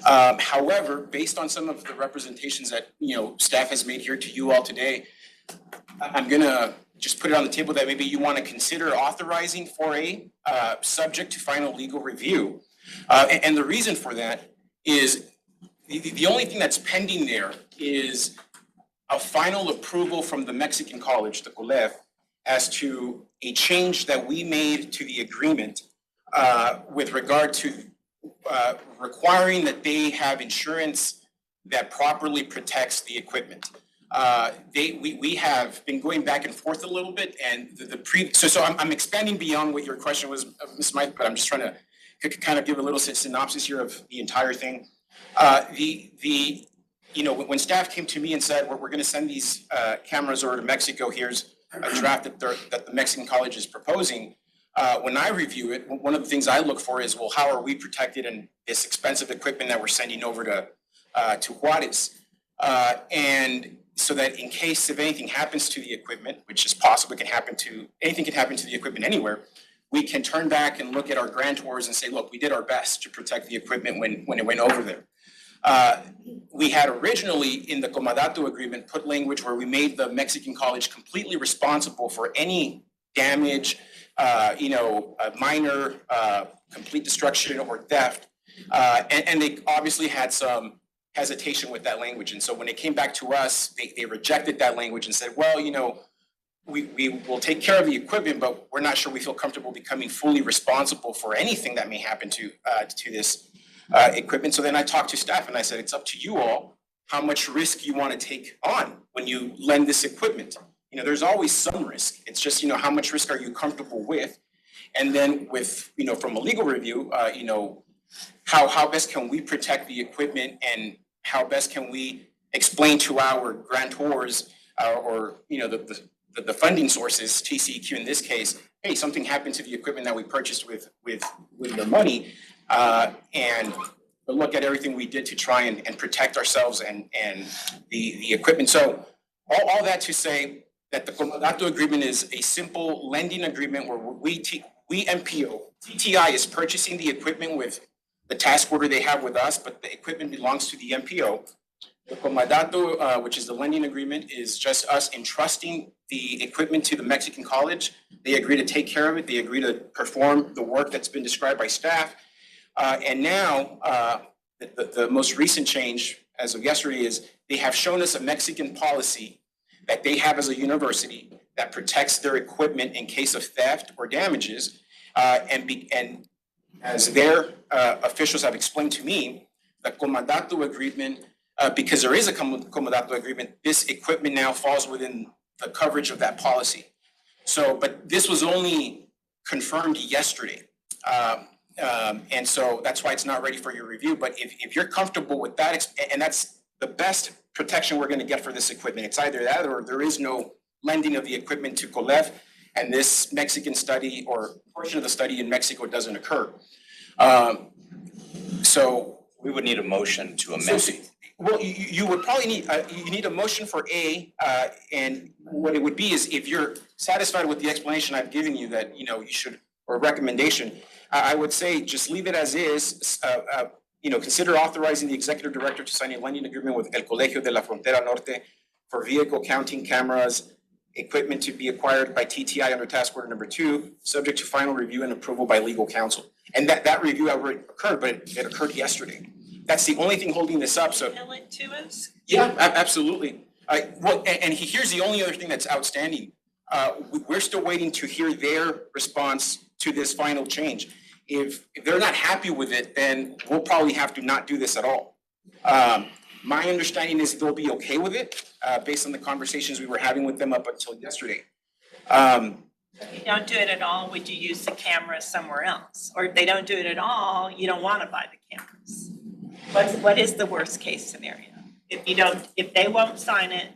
However, based on some of the representations that, staff has made here to you all today, I'm gonna just put it on the table that maybe you want to consider authorizing 4A, subject to final legal review. And the reason for that is the only thing that's pending there is a final approval from the Mexican College, the COLEF, as to a change that we made to the agreement with regard to requiring that they have insurance that properly protects the equipment. We have been going back and forth a little bit, and so I'm expanding beyond what your question was, Ms. Mike, but I'm just trying to kind of give a little synopsis here of the entire thing. When staff came to me and said, we're gonna send these cameras over to Mexico, here's a draft that the Mexican College is proposing. When I review it, one of the things I look for is, well, how are we protected in this expensive equipment that we're sending over to Juarez? And so that in case if anything happens to the equipment, which is possible, anything can happen to the equipment anywhere, we can turn back and look at our grantors and say, look, we did our best to protect the equipment when it went over there. We had originally in the Comadato agreement put language where we made the Mexican College completely responsible for any damage, minor complete destruction or theft. And they obviously had some hesitation with that language. And so when it came back to us, they rejected that language and said, well, we will take care of the equipment, but we're not sure we feel comfortable becoming fully responsible for anything that may happen to this equipment. So then I talked to staff and I said, it's up to you all how much risk you want to take on when you lend this equipment. There's always some risk. It's just, how much risk are you comfortable with? And then with, from a legal review, how best can we protect the equipment and how best can we explain to our grantors or the funding sources, TCEQ in this case, hey, something happened to the equipment that we purchased with your money, and look at everything we did to try and protect ourselves and the equipment. So all that to say that the Comadato agreement is a simple lending agreement where we MPO, TTI is purchasing the equipment with the task order they have with us, but the equipment belongs to the MPO. The Comadato, which is the lending agreement, is just us entrusting the equipment to the Mexican College. They agree to take care of it. They agree to perform the work that's been described by staff. And now, the most recent change as of yesterday is they have shown us a Mexican policy that they have as a university that protects their equipment in case of theft or damages. And as their officials have explained to me, the Comadato agreement, because there is a Comadato agreement, this equipment now falls within the coverage of that policy. So, but this was only confirmed yesterday. And so that's why it's not ready for your review. But if you're comfortable with that, and that's the best protection we're going to get for this equipment. It's either that or there is no lending of the equipment to COLEF, and this Mexican study or portion of the study in Mexico doesn't occur. So We would need a motion to amend it. well, you would probably need, you need a motion for A, and what it would be is if you're satisfied with the explanation I've given you that, you know, you should, or recommendation, I would say just leave it as is. You know, consider authorizing the executive director to sign a lending agreement with El Colegio de la Frontera Norte for vehicle counting cameras, equipment to be acquired by TTI under task order number 2, subject to final review and approval by legal counsel. And that review already occurred, but it occurred yesterday. That's the only thing holding this up, so. Email it to us? Yeah, absolutely. Well, and here's the only other thing that's outstanding. We're still waiting to hear their response to this final change. If they're not happy with it, then we'll probably have to not do this at all. My understanding is they'll be okay with it, based on the conversations we were having with them up until yesterday. If you don't do it at all, would you use the cameras somewhere else? Or if they don't do it at all, you don't want to buy the cameras? What is the worst case scenario? If they won't sign it,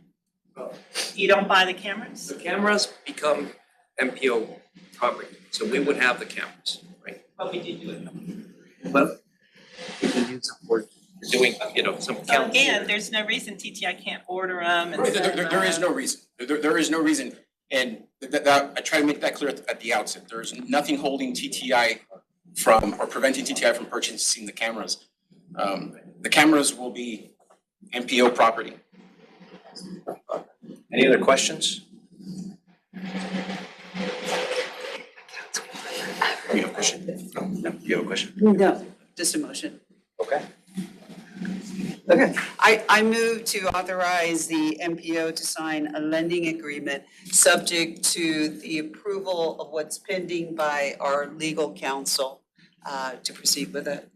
you don't buy the cameras? The cameras become MPO property, so we would have the cameras, right? What would you do with them? But we can use them for doing, you know, some So counts. again, there's no reason TTI can't order them and Right, send them. there is no reason. There is no reason. And that I try to make that clear at the outset. There's nothing holding TTI from, or preventing TTI from purchasing the cameras. The cameras will be MPO property. Any other questions? You have a question? No, you have a question? No, just a motion. Okay. Okay, I move to authorize the MPO to sign a lending agreement subject to the approval of what's pending by our legal counsel to proceed with it.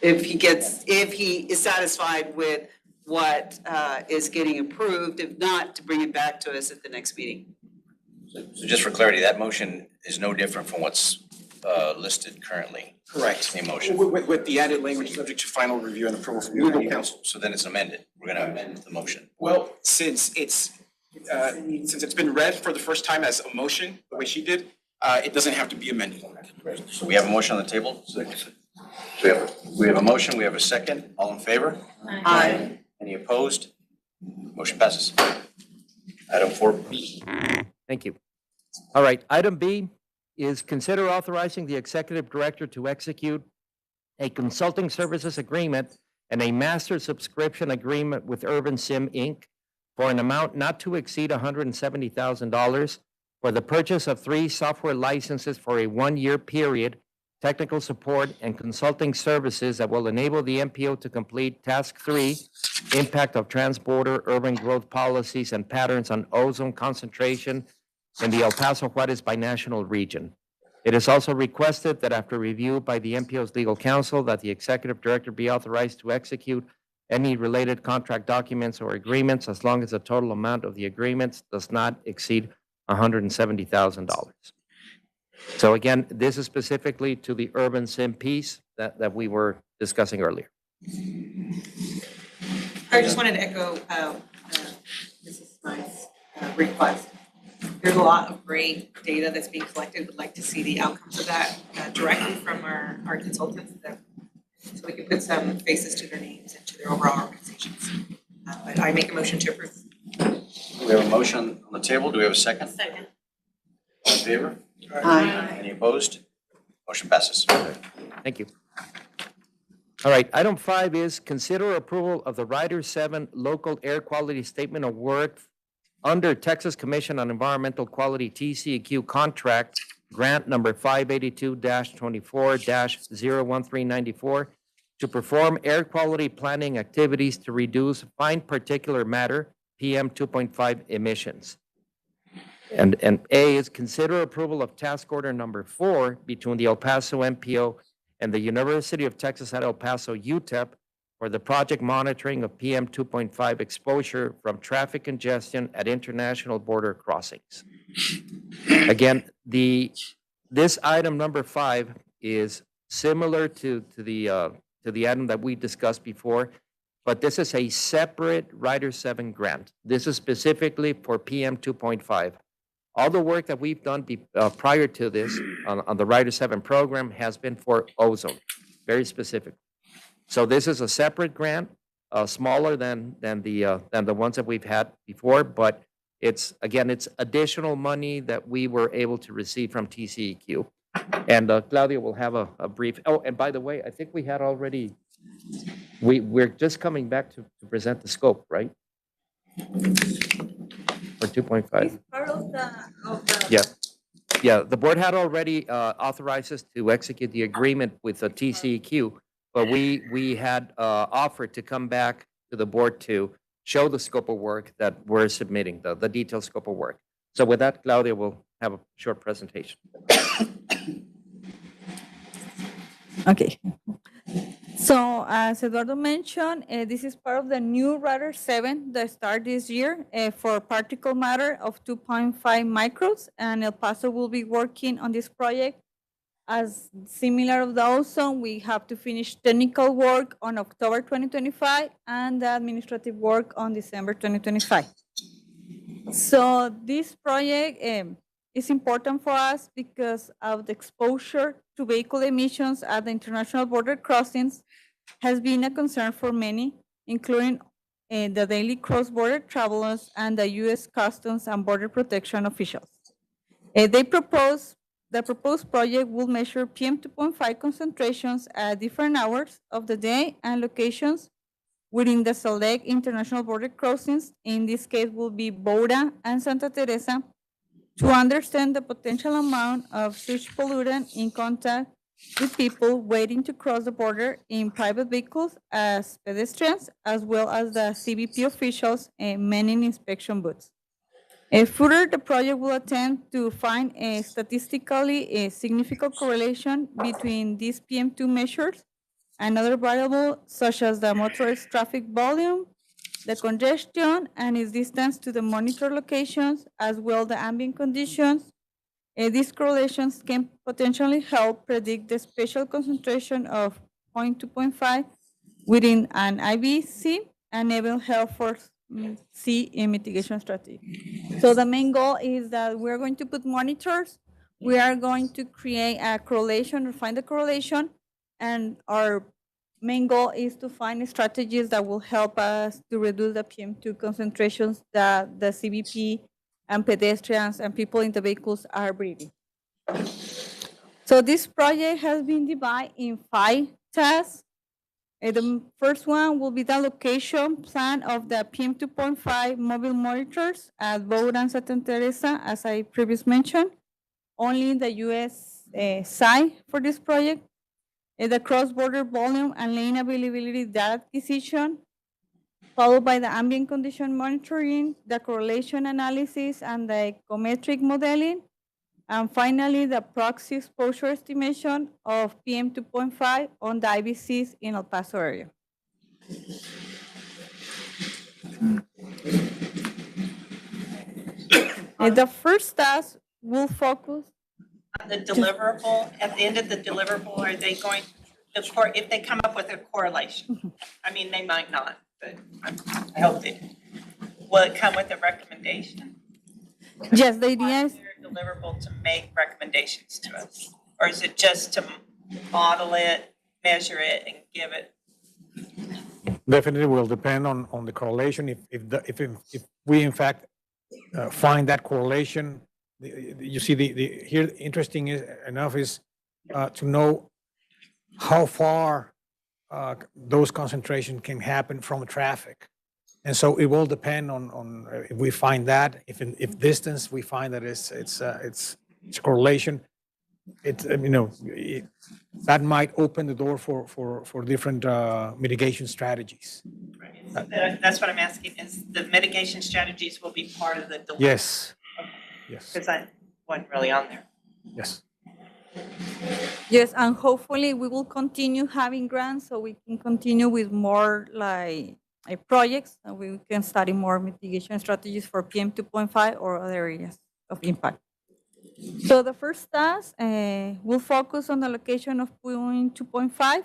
If he is satisfied with what is getting approved, if not, to bring it back to us at the next meeting. So just for clarity, that motion is no different from what's listed currently. Correct. The motion. With the added language subject to final review and approval from legal counsel. So then it's amended. We're gonna amend the motion. Well, since it's been read for the first time as a motion, the way she did, it doesn't have to be amended. So we have a motion on the table? So we have a motion, we have a second. All in favor? Aye. Any opposed? Motion passes. Item 4B. Thank you. All right, item B is consider authorizing the executive director to execute a consulting services agreement and a master subscription agreement with Urban Sim Inc. for an amount not to exceed $170,000 for the purchase of 3 software licenses for a 1-year period, technical support and consulting services that will enable the MPO to complete Task 3, Impact of Transborder Urban Growth Policies and Patterns on Ozone Concentration in the El Paso Juarez binational region. It is also requested that after review by the MPO's legal counsel, that the executive director be authorized to execute any related contract documents or agreements as long as the total amount of the agreements does not exceed $170,000. So again, this is specifically to the Urban Sim piece that we were discussing earlier. I just wanted to echo Mrs. Smythe's request. There's a lot of great data that's being collected. Would like to see the outcomes of that directly from our consultants, so we can put some faces to their names and to their overall organizations. But I make a motion to approve. We have a motion on the table. Do we have a second? Second. All in favor? Aye. Any opposed? Motion passes. Thank you. All right, item 5 is consider approval of the Rider 7 Local Air Quality Statement of Work under Texas Commission on Environmental Quality TCEQ contract grant number 582-24-01394 to perform air quality planning activities to reduce fine particulate matter PM 2.5 emissions. And A is consider approval of task order number 4 between the El Paso MPO and the University of Texas at El Paso UTEP for the project monitoring of PM 2.5 exposure from traffic congestion at international border crossings. Again, the This item number 5 is similar to the item that we discussed before, but this is a separate Rider 7 grant. This is specifically for PM 2.5. All the work that we've done prior to this on the Rider 7 program has been for ozone, very specific. So this is a separate grant, smaller than the ones that we've had before, but it's additional money that we were able to receive from TCEQ. And Claudia will have a brief. Oh, and by the way, I think we had already. We're just coming back to present the scope, right? For 2.5. Part of the. Yeah. Yeah, the board had already authorized us to execute the agreement with the TCEQ, but we had offered to come back to the board to show the scope of work that we're submitting, the detailed scope of work. So with that, Claudia will have a short presentation. Okay. So as Eduardo mentioned, this is part of the new Rider 7 that started this year for particle matter of 2.5 microns, and El Paso will be working on this project. As similar of the ozone, we have to finish technical work on October 2025 and the administrative work on December 2025. So this project is important for us because of the exposure to vehicle emissions at the international border crossings has been a concern for many, including the daily cross-border travelers and the U.S. Customs and Border Protection officials. The proposed project will measure PM 2.5 concentrations at different hours of the day and locations within the select international border crossings. In this case will be Boura and Santa Teresa, to understand the potential amount of such pollutant in contact with people waiting to cross the border in private vehicles as pedestrians, as well as the CBP officials and manning inspection booths. Further, the project will attempt to find a statistically significant correlation between these PM2 measures and other variables such as the motorist traffic volume, the congestion, and its distance to the monitor locations, as well the ambient conditions. These correlations can potentially help predict the spatial concentration of 0.2.5 within an IBC and enable health for C in mitigation strategy. So the main goal is that we're going to put monitors. We are going to create a correlation or find the correlation, and our main goal is to find strategies that will help us to reduce the PM2 concentrations that the CBP and pedestrians and people in the vehicles are breathing. So this project has been divided in 5 tasks. The first one will be the location plan of the PM 2.5 mobile monitors at Boura and Santa Teresa, as I previously mentioned. Only the US side for this project. The cross-border volume and lane availability data acquisition, followed by the ambient condition monitoring, the correlation analysis, and the econometric modeling. And finally, the proxy exposure estimation of PM 2.5 on the IBCs in El Paso area. The first task will focus On the deliverable, at the end of the deliverable, are they going, if they come up with a correlation? I mean, they might not, but I hope they do. Will it come with a recommendation? Yes, the idea is Deliverable to make recommendations to us? Or is it just to model it, measure it, and give it? Definitely will depend on the correlation. If we in fact find that correlation, you see here interesting enough is to know how far those concentrations can happen from traffic. And so it will depend on if we find that, if distance we find that it's a correlation, that might open the door for different mitigation strategies. Right. That's what I'm asking, is the mitigation strategies will be part of the deliverable? Yes. Yes. Because I wasn't really on there. Yes. yes, and hopefully we will continue having grants so we can continue with more like projects, and we can study more mitigation strategies for PM 2.5 or other areas of impact. So the first task will focus on the location of point 2.5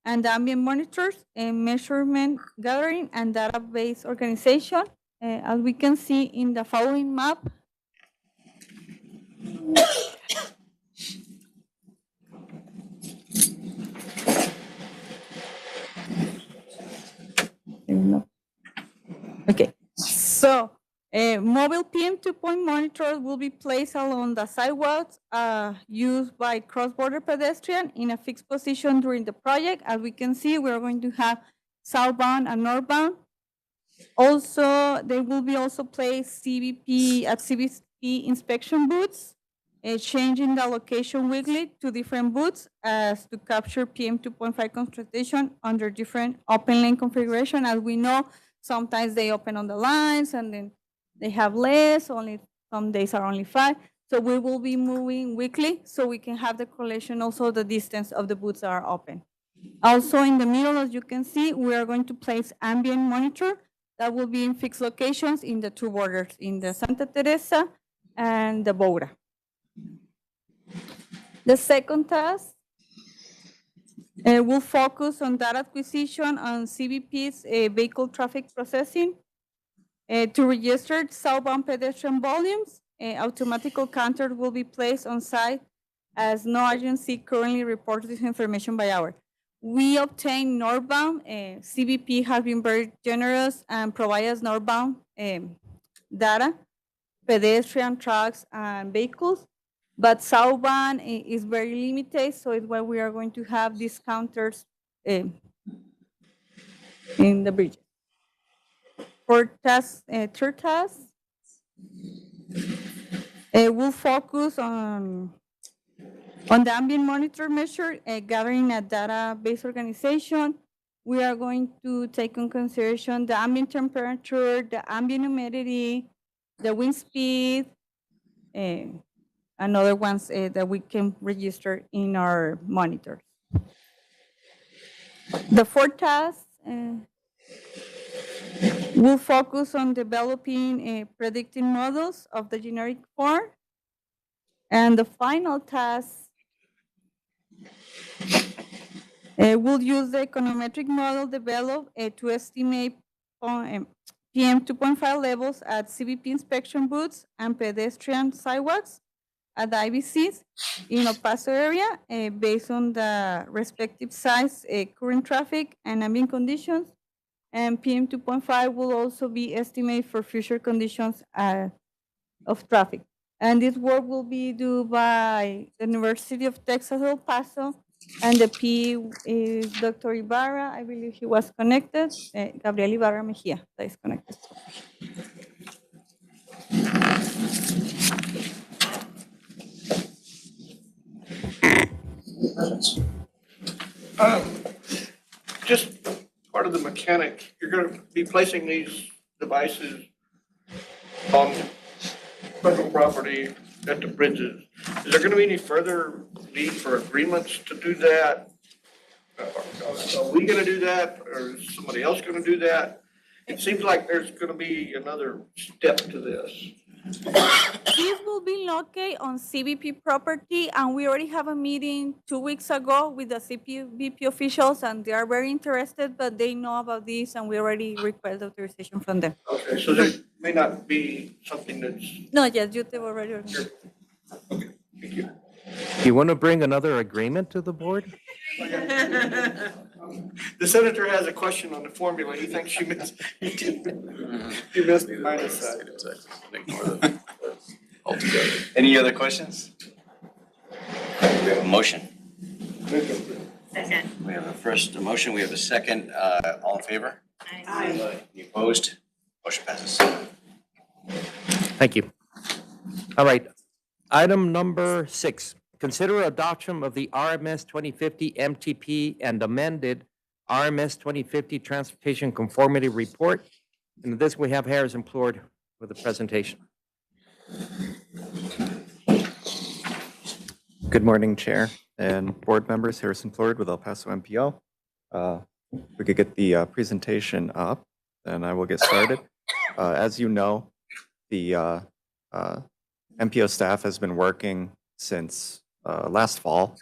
and the ambient monitors and measurement gathering and database organization. As we can see in the following map, okay, so mobile PM 2.0 monitors will be placed along the sidewalks used by cross-border pedestrian in a fixed position during the project. As we can see, we're going to have southbound and northbound. Also, they will be also placed at CBP inspection booths, changing the location weekly to different booths as to capture PM 2.5 concentration under different open lane configuration. As we know, sometimes they open on the lines and then they have less, only some days are only 5. So we will be moving weekly so we can have the correlation, also the distance of the booths that are open. Also in the middle, as you can see, we are going to place ambient monitor that will be in fixed locations in the two borders, in the Santa Teresa and the Boura. The second task will focus on data acquisition on CBP's vehicle traffic processing to register southbound pedestrian volumes. Automatic counter will be placed on site as no agency currently reports this information by hour. We obtain northbound. CBP has been very generous and provide us northbound data, pedestrian, trucks, and vehicles. But southbound is very limited, so it's why we are going to have these counters in the bridge. For task, third task, we'll focus on the ambient monitor measure, gathering a database organization. We are going to take in consideration the ambient temperature, the ambient humidity, the wind speed, and other ones that we can register in our monitors. The fourth task will focus on developing predicting models of the generic form. And the final task we'll use the econometric model developed to estimate PM 2.5 levels at CBP inspection booths and pedestrian sidewalks at the IBCs in El Paso area based on the respective size, current traffic, and ambient conditions. And PM 2.5 will also be estimated for future conditions of traffic. And this work will be done by the University of Texas El Paso, and the P is Dr. Ibarra. I believe he was connected. Gabriel Ibarra Mejia that is connected. Just part of the mechanic, you're gonna be placing these devices on federal property at the bridges. Is there gonna be any further need for agreements to do that? Are we gonna do that, or is somebody else gonna do that? It seems like there's gonna be another step to this. This will be located on CBP property, and we already have a meeting 2 weeks ago with the CBP officials, and they are very interested, but they know about this, and we already requested authorization from them. Okay, so there may not be something that's. No, yes, you have already. Okay, thank you. Do you want to bring another agreement to the board? The senator has a question on the formula. He thinks you missed the minus side. Any other questions? We have a motion. Second. We have a first motion, we have a second. All in favor? Aye. Any opposed? Motion passes. Thank you. All right. Item number 6, consider adoption of the RMS 2050 MTP and amended RMS 2050 Transportation Conformity Report. And this we have Harrison Plourde with the presentation. Good morning, Chair and board members. Harrison Plourde with El Paso MPO. We could get the presentation up, and I will get started. As you know, the MPO staff has been working since last fall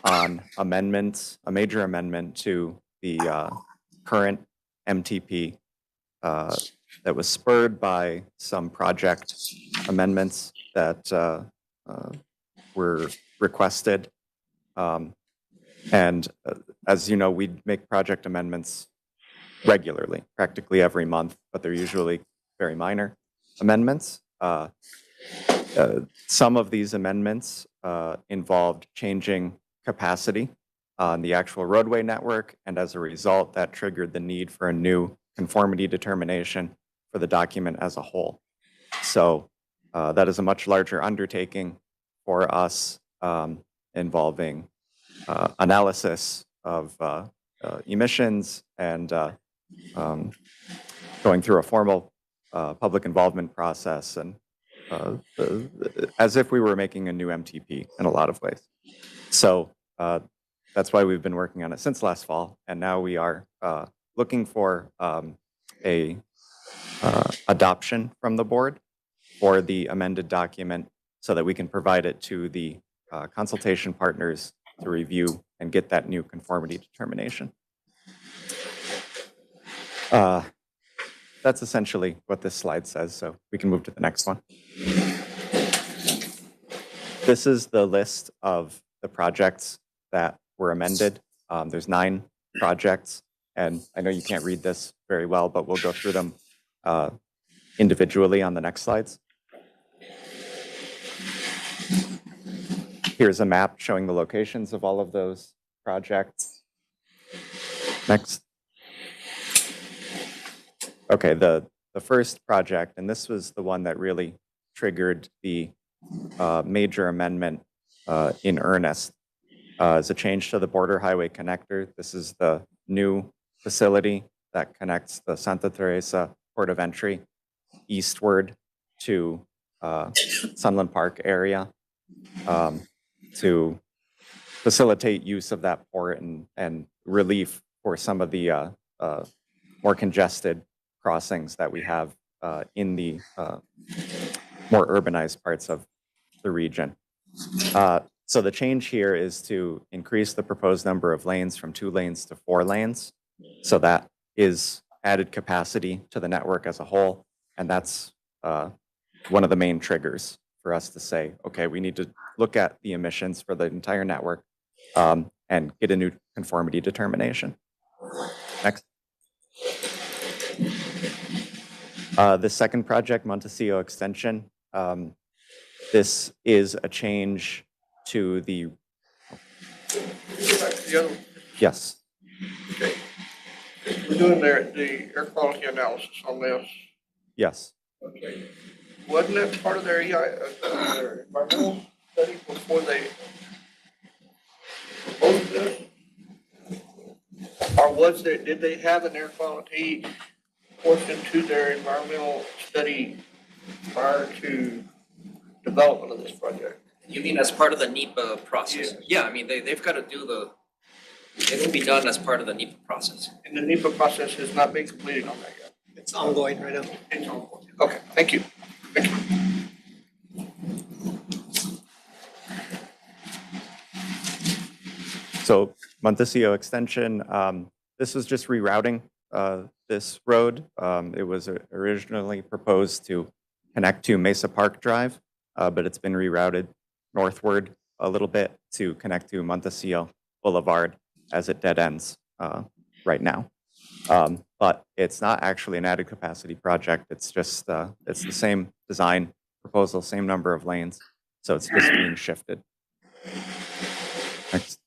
on amendments, a major amendment to the current MTP that was spurred by some project amendments that were requested. And as you know, we make project amendments regularly, practically every month, but they're usually very minor amendments. Some of these amendments involved changing capacity on the actual roadway network, and as a result, that triggered the need for a new conformity determination for the document as a whole. So that is a much larger undertaking for us, involving analysis of emissions and going through a formal public involvement process, and as if we were making a new MTP in a lot of ways. So that's why we've been working on it since last fall, and now we are looking for a adoption from the board for the amended document so that we can provide it to the consultation partners to review and get that new conformity determination. That's essentially what this slide says, so we can move to the next one. This is the list of the projects that were amended. There's 9 projects, and I know you can't read this very well, but we'll go through them individually on the next slides. Here's a map showing the locations of all of those projects. Next. Okay, the first project, and this was the one that really triggered the major amendment in earnest, is a change to the border highway connector. This is the new facility that connects the Santa Teresa port of entry eastward to Sunland Park area to facilitate use of that port and relief for some of the more congested crossings that we have in the more urbanized parts of the region. So the change here is to increase the proposed number of lanes from 2 lanes to 4 lanes. So that is added capacity to the network as a whole. And that's one of the main triggers for us to say, okay, we need to look at the emissions for the entire network and get a new conformity determination. Next. The second project, Montecillo Extension, this is a change to the. Yes. Okay. We're doing the air quality analysis on this. Yes. Okay. Wasn't that part of their their environmental study before they proposed this? Or was there, did they have an air quality portion to their environmental study prior to development of this project? You mean as part of the NEPA process? Yeah, I mean, they've got to do it will be done as part of the NEPA process. And the NEPA process has not been completed on that yet? It's ongoing right now. It's ongoing. Okay, thank you. Thank you. So Montecillo Extension, this was just rerouting this road. It was originally proposed to connect to Mesa Park Drive, but it's been rerouted northward a little bit to connect to Montecillo Boulevard as it dead ends right now. But it's not actually an added capacity project. It's just, it's the same design proposal, same number of lanes. So it's just being shifted. Next.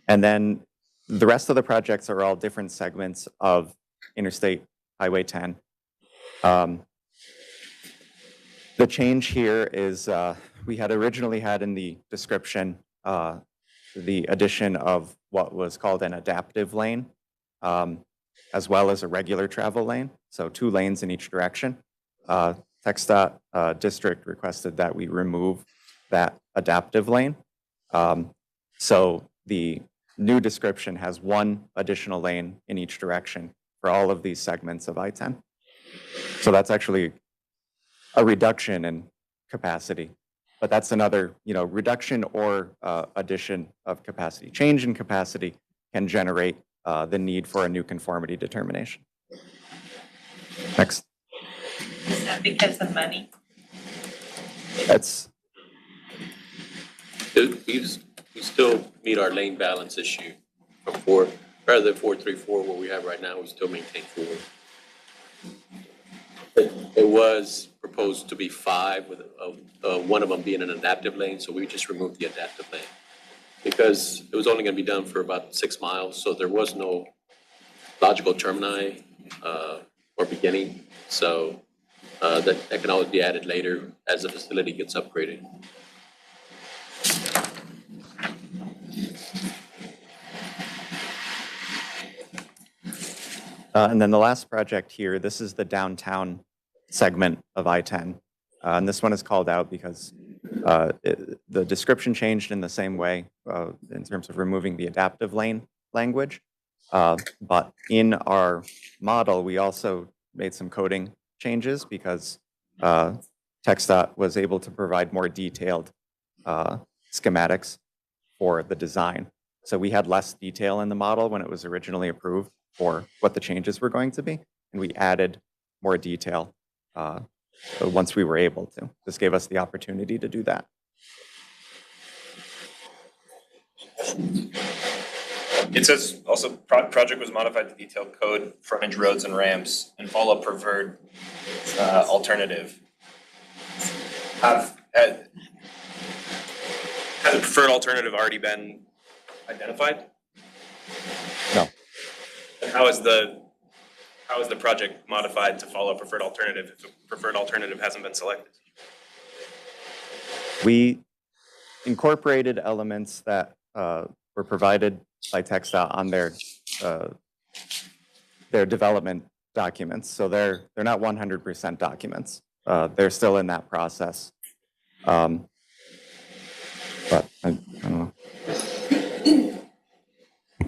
And then the rest of the projects are all different segments of Interstate Highway 10. The change here is we had originally had in the description the addition of what was called an adaptive lane, as well as a regular travel lane, so 2 lanes in each direction. TxDOT district requested that we remove that adaptive lane. So the new description has 1 additional lane in each direction for all of these segments of I-10. So that's actually a reduction in capacity. But that's another, reduction or addition of capacity. Change in capacity can generate the need for a new conformity determination. Next. Is that because of money? That's, We still meet our lane balance issue from 4, rather than 434 what we have right now, we still maintain 4. It was proposed to be 5 with one of them being an adaptive lane, so we just removed the adaptive lane. Because it was only gonna be done for about 6 miles, so there was no logical termini or beginning. So that can always be added later as the facility gets upgraded. and then the last project here, this is the downtown segment of I-10. And this one is called out because the description changed in the same way in terms of removing the adaptive lane language. But in our model, we also made some coding changes because TxDOT was able to provide more detailed schematics for the design. So we had less detail in the model when it was originally approved for what the changes were going to be, and we added more detail once we were able to. This gave us the opportunity to do that. It says also project was modified to detail code, frontage roads and ramps, and follow preferred alternative. Has a preferred alternative already been identified? No. And how is the project modified to follow preferred alternative if the preferred alternative hasn't been selected? We incorporated elements that were provided by TxDOT on their development documents. So they're not 100% documents. They're still in that process. But I don't know.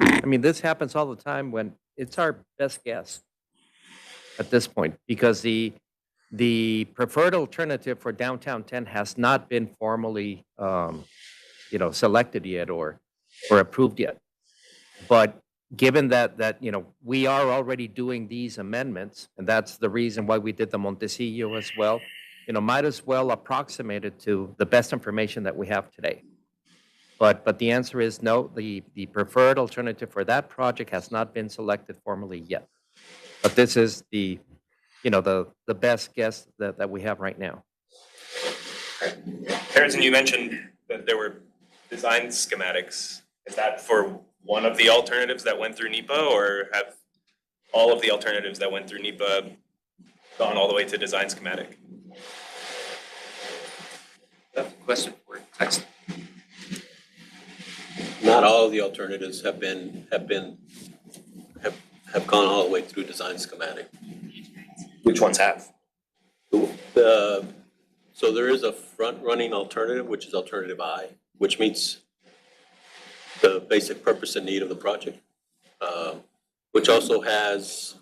I mean, this happens all the time when it's our best guess at this point, because the preferred alternative for downtown 10 has not been formally, selected yet or approved yet. But given that we are already doing these amendments, and that's the reason why we did the Montecillo as well, might as well approximate it to the best information that we have today. But the answer is no, the preferred alternative for that project has not been selected formally yet. But this is the best guess that we have right now. Harrison, you mentioned that there were design schematics. Is that for one of the alternatives that went through NEPA, or have all of the alternatives that went through NEPA gone all the way to design schematic? Question for text. Not all of the alternatives have gone all the way through design schematic. Which ones have? So there is a front-running alternative, which is alternative I, which meets the basic purpose and need of the project, which also has,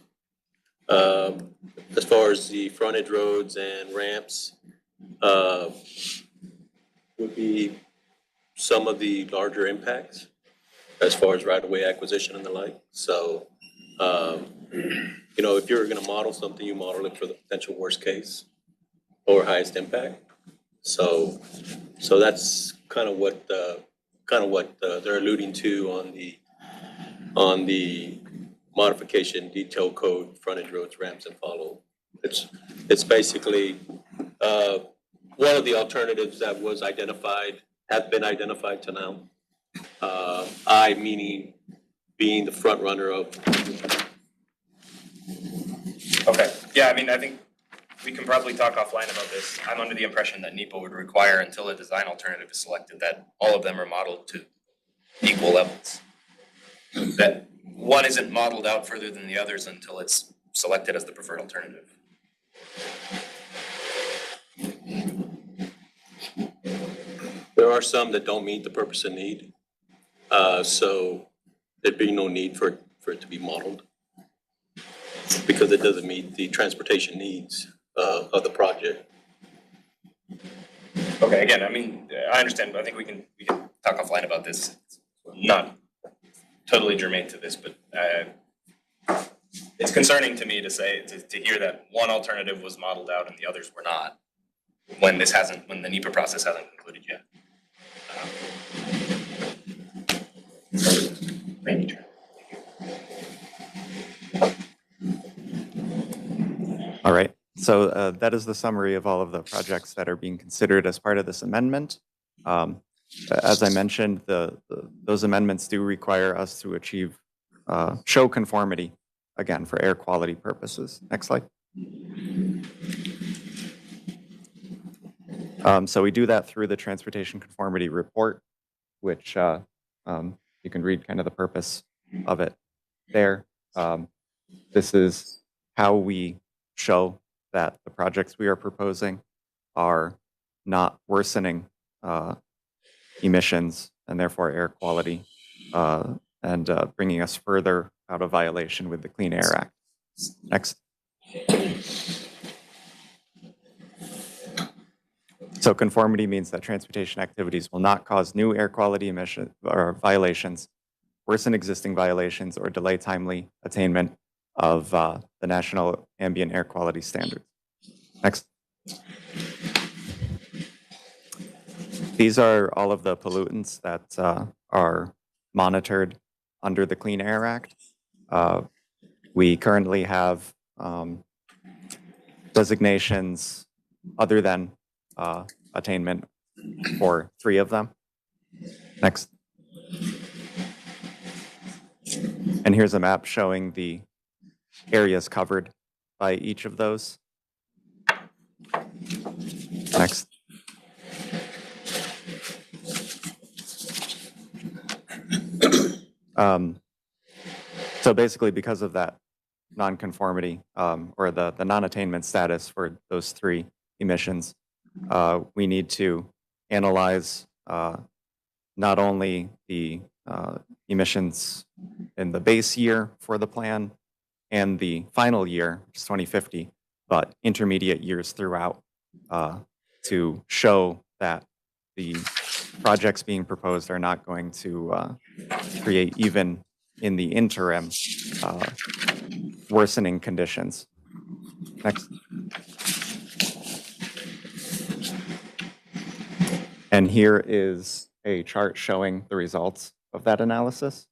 as far as the frontage roads and ramps, would be some of the larger impacts as far as right-of-way acquisition and the like. So, if you're going to model something, you model it for the potential worst case or highest impact. So that's kind of what they're alluding to on the modification detail code, frontage roads, ramps, and follow. It's basically one of the alternatives that was identified, have been identified to now. I meaning being the front runner of. Okay, yeah, I mean, I think we can probably talk offline about this. I'm under the impression that NEPA would require, until a design alternative is selected, that all of them are modeled to equal levels. That one isn't modeled out further than the others until it's selected as the preferred alternative. There are some that don't meet the purpose and need, so there'd be no need for it to be modeled. because it doesn't meet the transportation needs of the project. Okay, again, I mean, I understand, I think we can talk offline about this. It's not totally germane to this, but it's concerning to me to hear that one alternative was modeled out and the others were not, when the NEPA process hasn't concluded yet. Randy, turn. All right, so that is the summary of all of the projects that are being considered as part of this amendment. As I mentioned, those amendments do require us to show conformity, again, for air quality purposes. Next slide. So we do that through the Transportation Conformity Report, which you can read kind of the purpose of it there. This is how we show that the projects we are proposing are not worsening emissions and therefore air quality and bringing us further out of violation with the Clean Air Act. Next. So conformity means that transportation activities will not cause new air quality emission or violations, worsen existing violations, or delay timely attainment of the National Ambient Air Quality Standards. Next. These are all of the pollutants that are monitored under the Clean Air Act. We currently have designations other than attainment for 3 of them. Next. And here's a map showing the areas covered by each of those. Next. So basically, because of that nonconformity or the non-attainment status for those 3 emissions, we need to analyze not only the emissions in the base year for the plan and the final year, which is 2050, but intermediate years throughout to show that the projects being proposed are not going to create, even in the interim, worsening conditions. Next. And here is a chart showing the results of that analysis.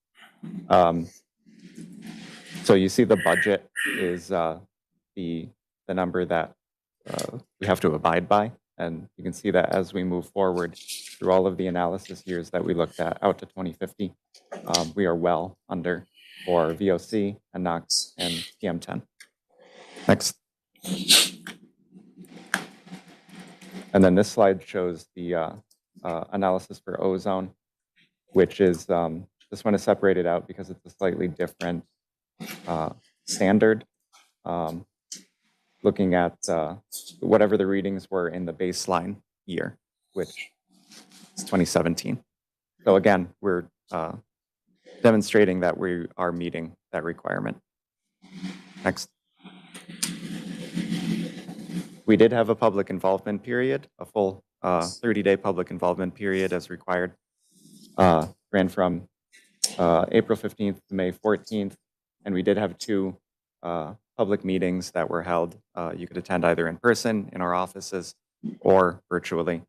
So you see the budget is the number that we have to abide by. And you can see that as we move forward through all of the analysis years that we looked at out to 2050, we are well under for VOC and NOx and PM10. Next. And then this slide shows the analysis for ozone, which is, this one is separated out because it's a slightly different standard, looking at whatever the readings were in the baseline year, which is 2017. So again, we're demonstrating that we are meeting that requirement. Next. We did have a public involvement period, a full 30-day public involvement period as required. Ran from April 15th to May 14th, and we did have 2 public meetings that were held. You could attend either in person in our offices or virtually.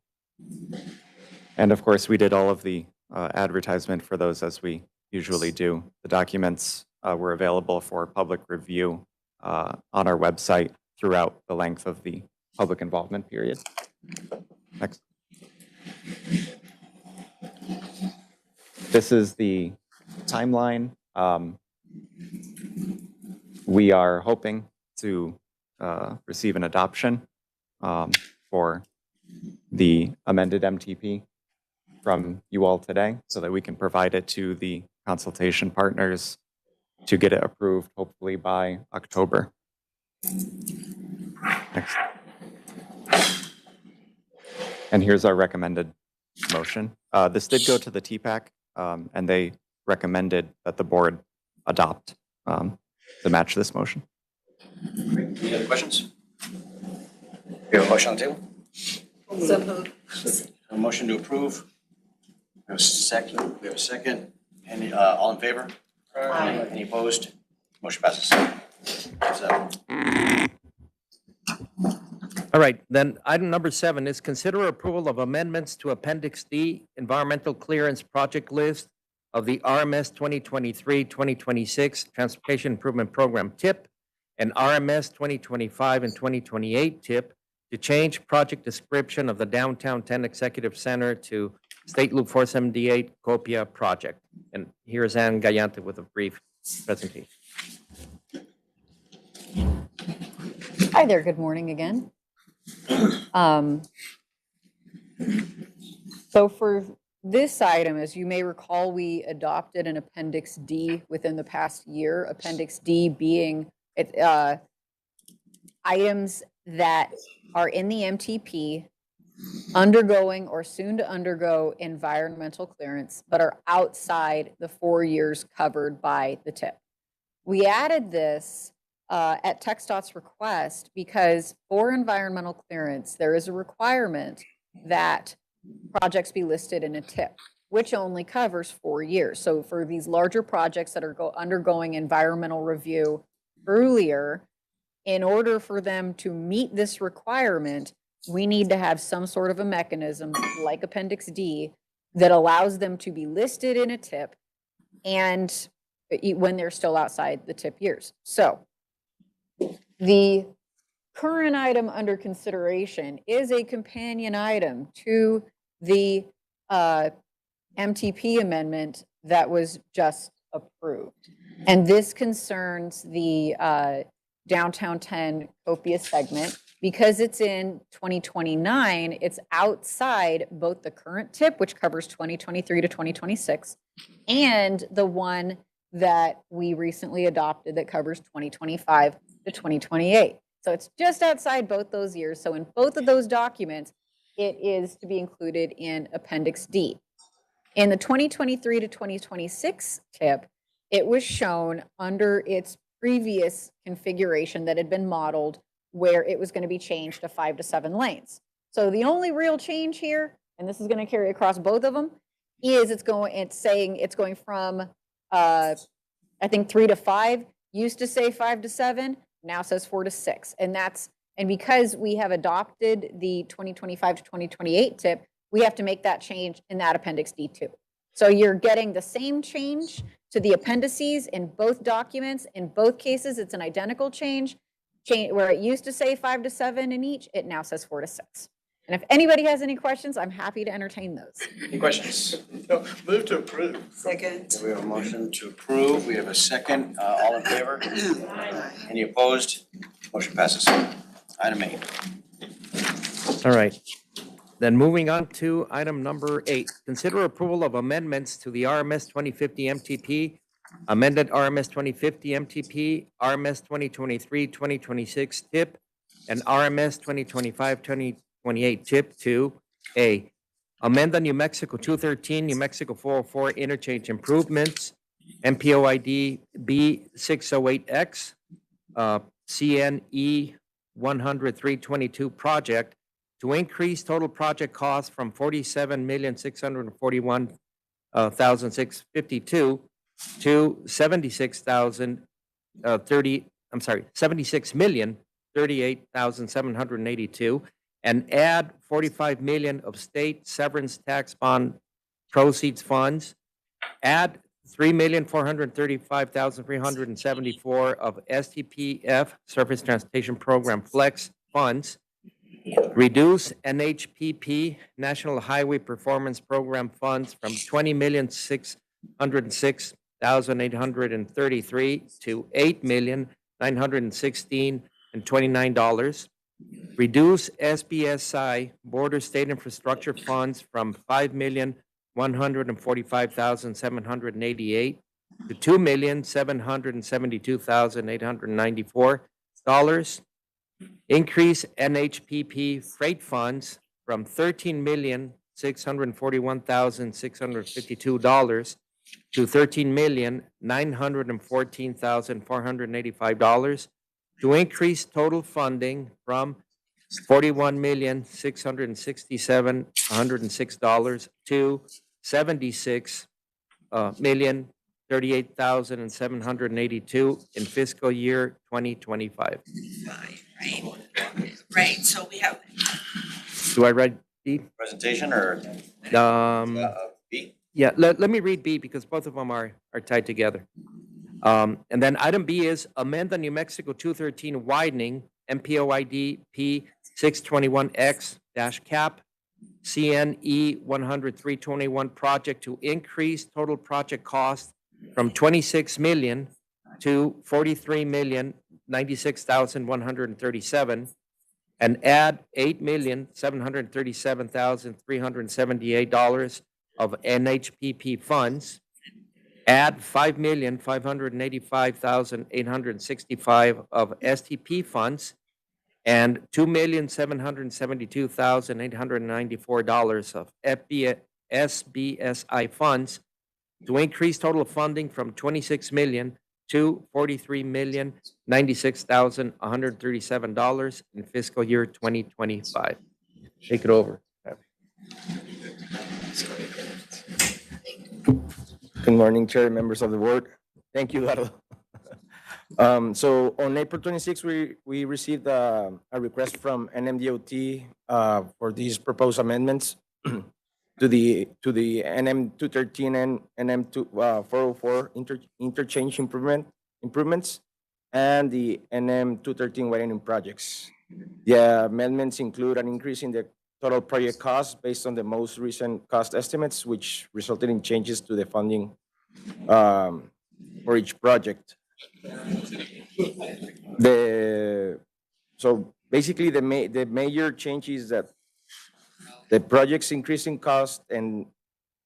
And of course, we did all of the advertisement for those as we usually do. The documents were available for public review on our website throughout the length of the public involvement period. Next. This is the timeline. We are hoping to receive an adoption for the amended MTP from you all today so that we can provide it to the consultation partners to get it approved hopefully by October. Next. And here's our recommended motion. This did go to the TPAC and they recommended that the board adopt to match this motion. Any other questions? We have a motion on the table? So moved. A motion to approve. We have a second. Any, all in favor? Aye. Any opposed? Motion passes. 7. All right, then item number 7 is consider approval of amendments to Appendix D, Environmental Clearance Project List of the RMS 2023-2026 Transportation Improvement Program TIP and RMS 2025 and 2028 TIP to change project description of the Downtown 10 Executive Center to State Loop 478 Copia Project. And here's Ann Gallante with a brief presentation. Hi there, good morning again. So for this item, as you may recall, we adopted an Appendix D within the past year. Appendix D being items that are in the MTP undergoing or soon to undergo environmental clearance, but are outside the 4 years covered by the TIP. We added this at TxDOT's request because for environmental clearance, there is a requirement that projects be listed in a TIP, which only covers 4 years. So for these larger projects that are undergoing environmental review earlier, in order for them to meet this requirement, we need to have some sort of a mechanism like Appendix D that allows them to be listed in a TIP and when they're still outside the TIP years. So the current item under consideration is a companion item to the MTP amendment that was just approved. And this concerns the Downtown 10 Copia segment. Because it's in 2029, it's outside both the current TIP, which covers 2023 to 2026, and the one that we recently adopted that covers 2025 to 2028. So it's just outside both those years. So in both of those documents, it is to be included in Appendix D. In the 2023 to 2026 TIP, it was shown under its previous configuration that had been modeled where it was going to be changed to 5 to 7 lanes. So the only real change here, and this is going to carry across both of them, is it's saying it's going from, I think 3 to 5, used to say 5 to 7, now says 4 to 6. And because we have adopted the 2025 to 2028 TIP, we have to make that change in that Appendix D2. So you're getting the same change to the appendices in both documents. In both cases, it's an identical change. Where it used to say 5 to 7 in each, it now says 4 to 6. And if anybody has any questions, I'm happy to entertain those. Any questions? No, move to approve. Second. We have a motion to approve. We have a second. All in favor? Any opposed? Motion passes. Item 8. All right. Then moving on to item number 8, consider approval of amendments to the RMS 2050 MTP, amended RMS 2050 MTP, RMS 2023-2026 TIP, and RMS 2025-2028 TIP to A, amend the New Mexico 213, New Mexico 404 interchange improvements, MPO ID B608X, CNE 100-322 project to increase total project cost from $47,641,652 to $76,038,782, and add $45 million of state severance tax bond proceeds funds, add $3,435,374 of STPF Surface Transportation Program Flex funds, reduce NHPP National Highway Performance Program funds from $20,606,833 to $8,916,029. Reduce SBSI Border State Infrastructure funds from $5,145,788 to $2,772,894. Increase NHPP freight funds from $13,641,652 to $13,914,485. to increase total funding from $41,667,106 to $76,038,782 in fiscal year 2025. Right, so we have, Do I read B? Presentation or B? Yeah, let me read B because both of them are tied together. And then item B is amend the New Mexico 213 widening MPO ID P 621X-cap CNE 100-321 project to increase total project cost from 26 million to 43,096,137 and add $8,737,378 of NHPP funds, add $5,585,865 of STP funds, and $2,772,894 of SBSI funds to increase total funding from 26 million to $43,096,137 in fiscal year 2025. Take it over. Good morning, Chair, members of the board. Thank you, Eduardo. So on April 26, we received a request from NMDOT for these proposed amendments to the NM 213 and NM 404 interchange improvements and the NM 213 widening projects. The amendments include an increase in the total project cost based on the most recent cost estimates, which resulted in changes to the funding for each project. So basically the major change is that the project's increasing cost and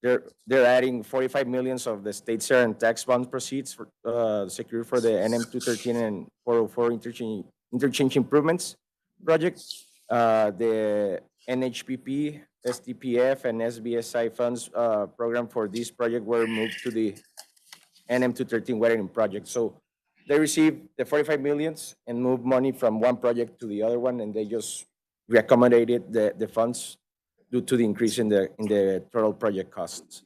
they're adding 45 millions of the state share and tax bond proceeds for secured for the NM 213 and 404 interchange improvements project. The NHPP, STPF, and SBSI funds program for this project were moved to the NM 213 widening project. So they received the 45 millions and moved money from one project to the other one, and they just reaccommodated the funds due to the increase in the total project costs.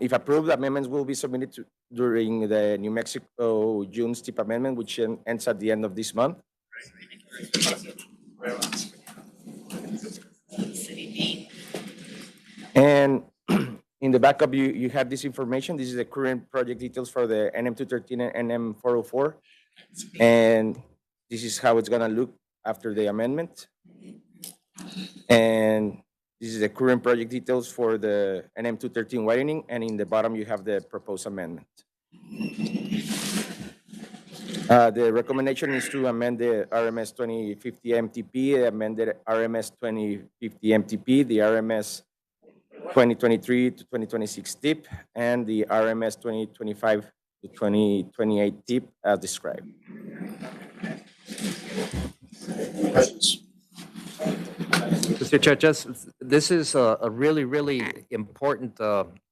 If approved, amendments will be submitted during the New Mexico June STIP amendment, which ends at the end of this month. And in the backup, you have this information. This is the current project details for the NM 213 and NM 404. And this is how it's gonna look after the amendment. And this is the current project details for the NM 213 widening. And in the bottom, you have the proposed amendment. The recommendation is to amend the RMS 2050 MTP, amended RMS 2050 MTP, the RMS 2023 to 2026 TIP, and the RMS 2025 to 2028 TIP as described. Questions? Mr. Chair, this is a really, really important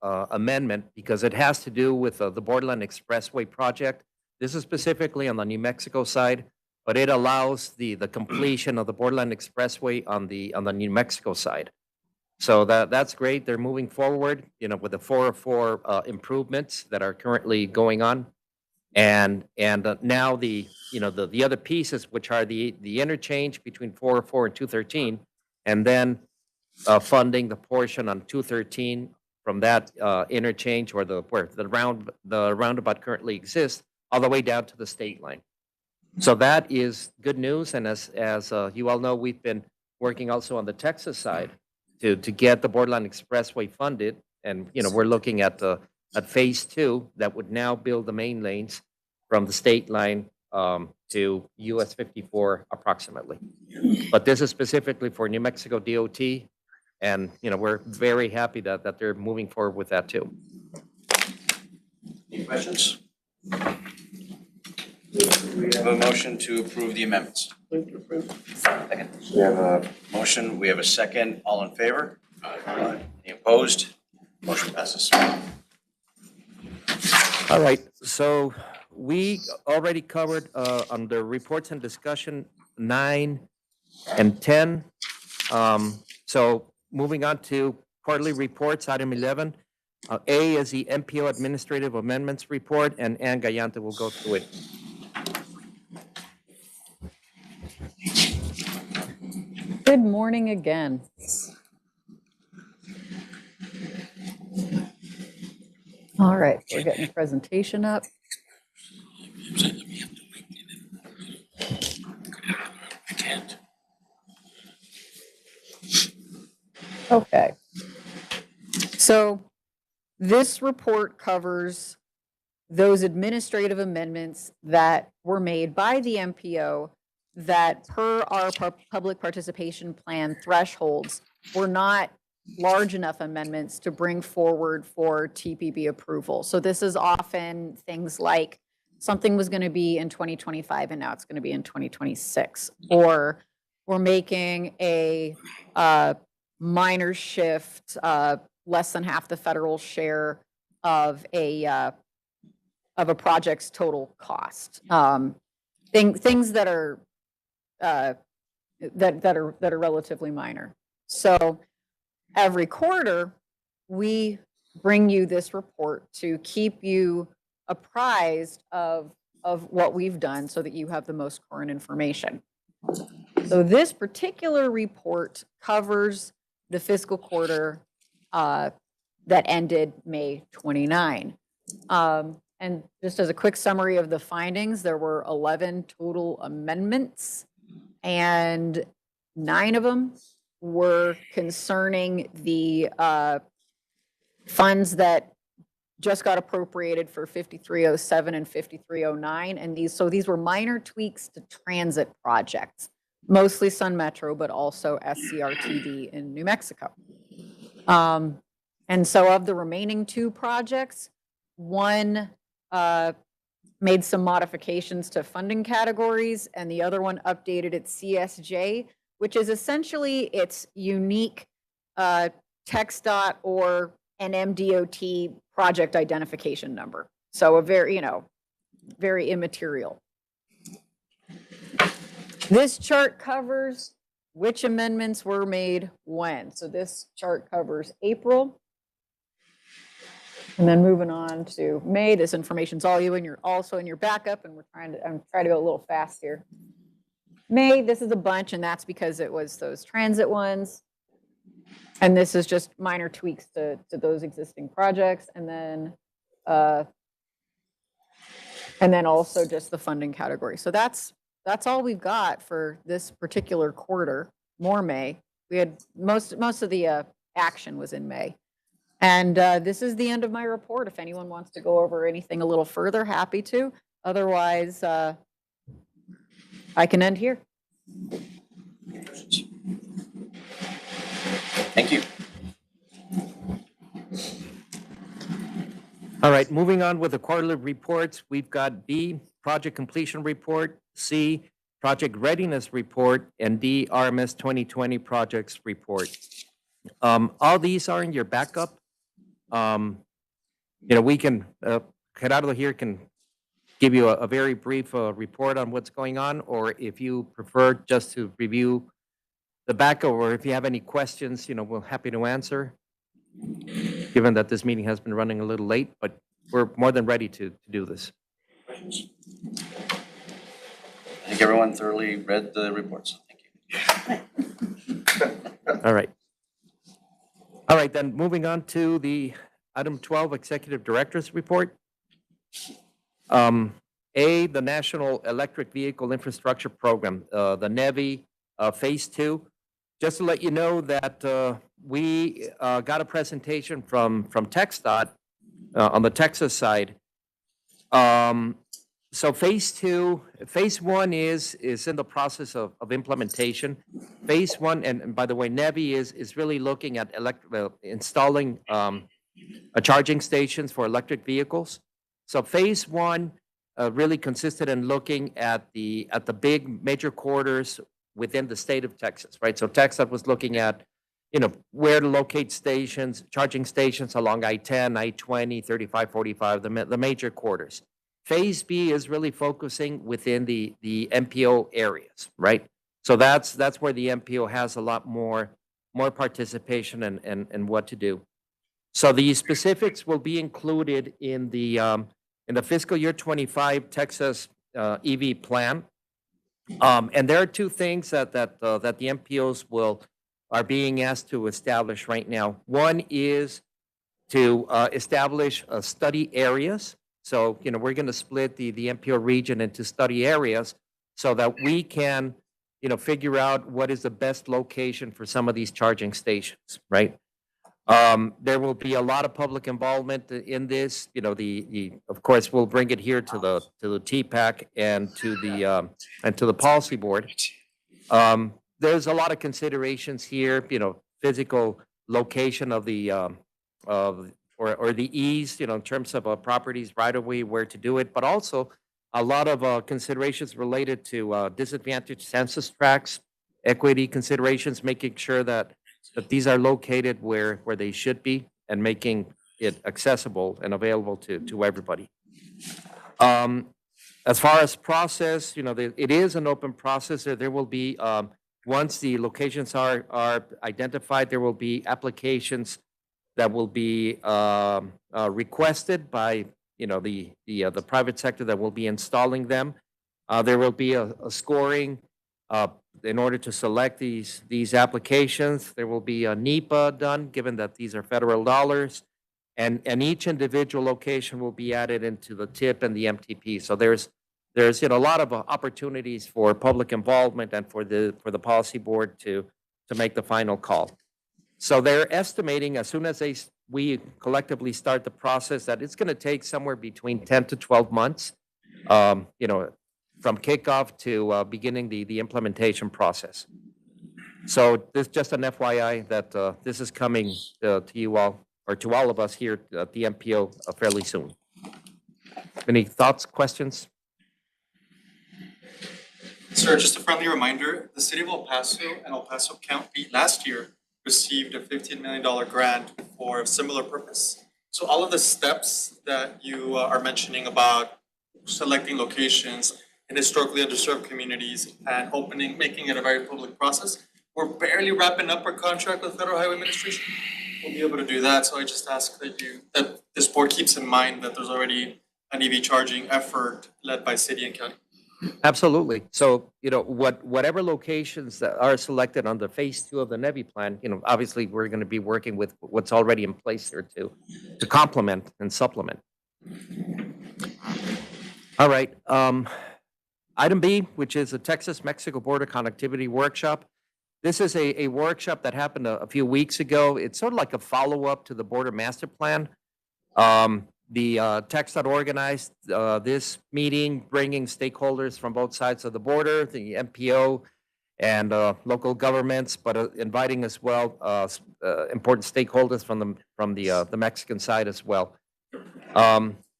amendment because it has to do with the Borderland Expressway project. This is specifically on the New Mexico side, but it allows the completion of the Borderland Expressway on the New Mexico side. So that's great. They're moving forward, with the 404 improvements that are currently going on, and now the other pieces, which are the interchange between 404 and 213, and then funding the portion on 213 from that interchange where the roundabout currently exists, all the way down to the state line. So that is good news, and as you all know, we've been working also on the Texas side to get the Borderland Expressway funded, and we're looking at phase 2 that would now build the main lanes from the state line to US 54 approximately. But this is specifically for New Mexico DOT, and we're very happy that they're moving forward with that too. Any questions? We have a motion to approve the amendments. Second. We have a motion, we have a second. All in favor? Aye. Any opposed? Motion passes. All right, so we already covered under reports and discussion 9 and 10. So moving on to quarterly reports, item 11. A is the MPO Administrative Amendments Report, and Ann Gallante will go through it. Good morning again. All right, we're getting the presentation up. I can't. Okay. So this report covers those administrative amendments that were made by the MPO that per our public participation plan thresholds were not large enough amendments to bring forward for TPB approval. So this is often things like something was going to be in 2025 and now it's going to be in 2026, or we're making a minor shift, less than half the federal share of a project's total cost. Things that are that are relatively minor. So every quarter, we bring you this report to keep you apprised of what we've done so that you have the most current information. So this particular report covers the fiscal quarter that ended May 29. And just as a quick summary of the findings, there were 11 total amendments, and 9 of them were concerning the funds that just got appropriated for 5307 and 5309. And these were minor tweaks to transit projects, mostly Sun Metro, but also SCRTD in New Mexico. And so of the remaining 2 projects, one made some modifications to funding categories, and the other one updated its CSJ, which is essentially its unique TxDOT or an MDOT project identification number. So a very, very immaterial. This chart covers which amendments were made when. So this chart covers April. And then moving on to May, this information's all you, and you're also in your backup, and I'm trying to go a little fast here. May, this is a bunch, and that's because it was those transit ones. And this is just minor tweaks to those existing projects. And then also just the funding category. So that's all we've got for this particular quarter, more May. We had most of the action was in May. And this is the end of my report. If anyone wants to go over anything a little further, happy to. Otherwise, I can end here. Thank you. All right, moving on with the quarterly reports, we've got B, project completion report, C, project readiness report, and D, RMS 2020 projects report. All these are in your backup. We can, Gerardo here can give you a very brief report on what's going on, or if you prefer just to review the backup, or if you have any questions, we're happy to answer, given that this meeting has been running a little late, but we're more than ready to do this. I think everyone thoroughly read the reports. Thank you. All right. All right, then moving on to the item 12, Executive Director's Report. A, the National Electric Vehicle Infrastructure Program, the NEVI Phase 2. Just to let you know that we got a presentation from TxDOT on the Texas side. So phase 1 is in the process of implementation. Phase 1, and by the way, NEVI is really looking at installing charging stations for electric vehicles. So phase 1 really consisted in looking at the big major corridors within the state of Texas, right? So TxDOT was looking at, where to locate stations, charging stations along I-10, I-20, 35, 45, the major corridors. Phase B is really focusing within the MPO areas, right? So that's where the MPO has a lot more participation and what to do. So the specifics will be included in the fiscal year 25 Texas EV plan. And there are two things that the MPOs are being asked to establish right now. One is to establish study areas. So, we're going to split the MPO region into study areas so that we can, figure out what is the best location for some of these charging stations, right? There will be a lot of public involvement in this. Of course, we'll bring it here to the TPAC and to the policy board. There's a lot of considerations here. Physical location of the or the ease. In terms of properties right away, where to do it, but also a lot of considerations related to disadvantaged census tracts, equity considerations, making sure that these are located where they should be and making it accessible and available to everybody. As far as process, it is an open process. There will be, once the locations are identified, there will be applications that will be requested by, the private sector that will be installing them. There will be a scoring in order to select these applications. There will be a NEPA done, given that these are federal dollars, and each individual location will be added into the TIP and the MTP. So there's a lot of opportunities for public involvement and for the policy board to make the final call. So they're estimating, as soon as we collectively start the process, that it's going to take somewhere between 10 to 12 months. From kickoff to beginning the implementation process. So this just an FYI that this is coming to you all, or to all of us here at the MPO fairly soon. Any thoughts, questions? Sir, just a friendly reminder, the city of El Paso and El Paso County last year received a $15 million grant for a similar purpose. So all of the steps that you are mentioning about selecting locations in historically underserved communities and making it a very public process. We're barely wrapping up our contract with Federal Highway Administration. We'll be able to do that. So I just ask that this board keeps in mind that there's already an EV charging effort led by city and county. Absolutely. So, whatever locations that are selected under phase 2 of the NEVI plan, obviously we're going to be working with what's already in place here to complement and supplement. All right. Item B, which is a Texas-Mexico border connectivity workshop. This is a workshop that happened a few weeks ago. It's sort of like a follow-up to the border master plan. The TxDOT organized this meeting, bringing stakeholders from both sides of the border, the MPO and local governments, but inviting as well important stakeholders from the Mexican side as well.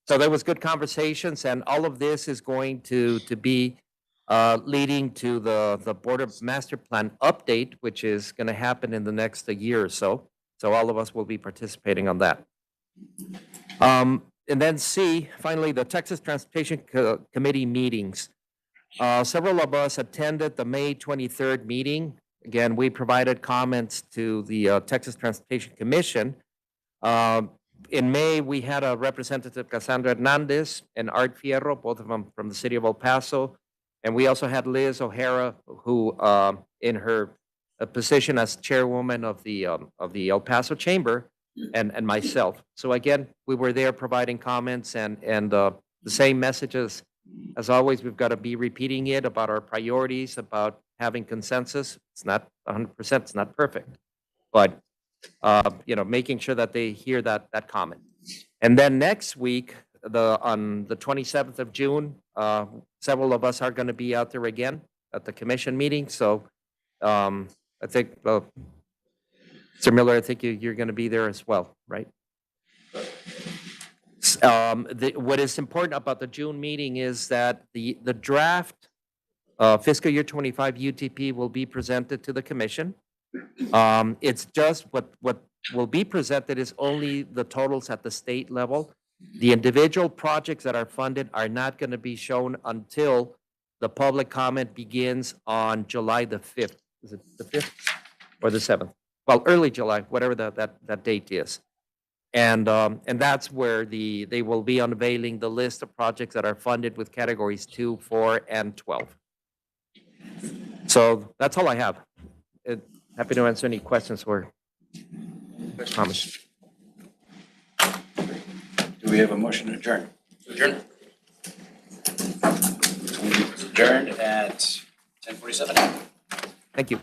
So there was good conversations, and all of this is going to be leading to the border master plan update, which is going to happen in the next year or so. So all of us will be participating on that. And then C, finally, the Texas Transportation Committee meetings. Several of us attended the May 23rd meeting. Again, we provided comments to the Texas Transportation Commission. In May, we had a representative, Cassandra Hernandez and Art Fierro, both of them from the city of El Paso. And we also had Liz O'Hara, who in her position as chairwoman of the El Paso Chamber, and myself. So again, we were there providing comments and the same messages. As always, we've got to be repeating it about our priorities, about having consensus. It's not 100%, it's not perfect, but making sure that they hear that comment. And then next week, on the 27th of June, several of us are going to be out there again at the commission meeting. So I think, Mr. Miller, I think you're going to be there as well, right? What is important about the June meeting is that the draft fiscal year 25 UTP will be presented to the commission. It's just what will be presented is only the totals at the state level. The individual projects that are funded are not going to be shown until the public comment begins on July the 5th. Is it the 5th or the 7th? Well, early July, whatever that date is. And that's where they will be unveiling the list of projects that are funded with categories 2, 4, and 12. So that's all I have. Happy to answer any questions or comments. Do we have a motion to adjourn? Adjourn. Adjourned at 10:47. Thank you.